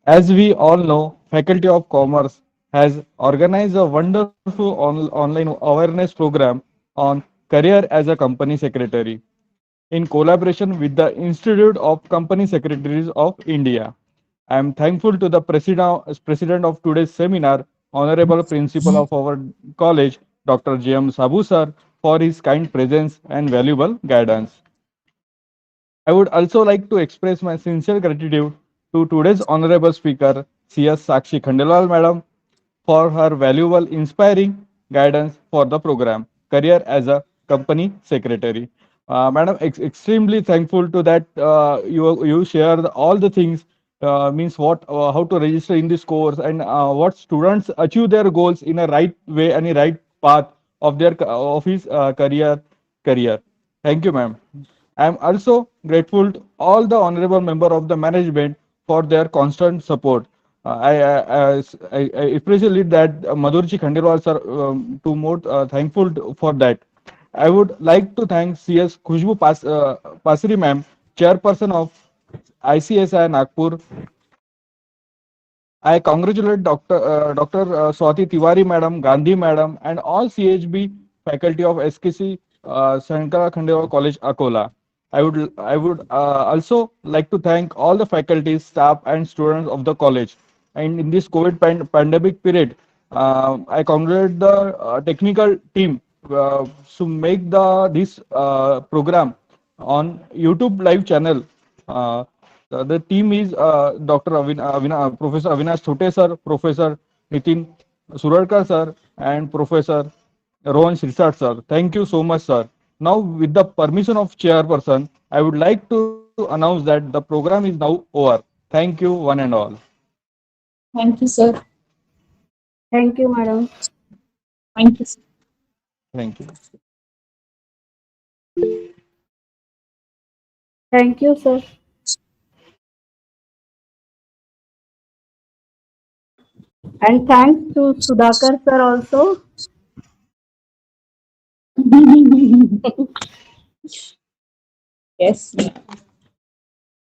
as we all know, Faculty of Commerce has organized a wonderful online awareness program on career as a company secretary in collaboration with the Institute of Company Secretaries of India. I am thankful to the president of today's seminar, Honorable Principal of our college, Dr. J.M. Sabu sir, for his kind presence and valuable guidance. I would also like to express my sincere gratitude to today's honorable speaker, C.S. Sakshi Khandelwal madam, for her valuable, inspiring guidance for the program, career as a company secretary. Madam, extremely thankful to that you share all the things, means what how to register in this course and what students achieve their goals in a right way and a right path of their of his career. Thank you, ma'am. I am also grateful to all the honorable member of the management for their constant support. I appreciate that Madhurji Khandelwal sir, to more thankful for that. I would like to thank CS Khushbu Pasri ma'am, chairperson of ICSI Nagpur. I congratulate Dr. Swati Tiwari Madam, Gandhi Madam, and all CHB faculty of SKC Sankara Khandelwal College, Akola. I would also like to thank all the faculties, staff, and students of the college. And in this COVID pandemic period, I congratulate the technical team to make this program on YouTube live channel. The team is Dr. Professor Avinash Thote sir, Professor Nitin Surarkar sir, and Professor Rohan Sirsat sir. Thank you so much, sir. Now, with the permission of chairperson, I would like to announce that the program is now over. Thank you, one and all. Thank you, sir. Thank you, madam. Thank you, sir. Thank you. Thank you, sir. And thanks to Sudhakar sir also. Yes.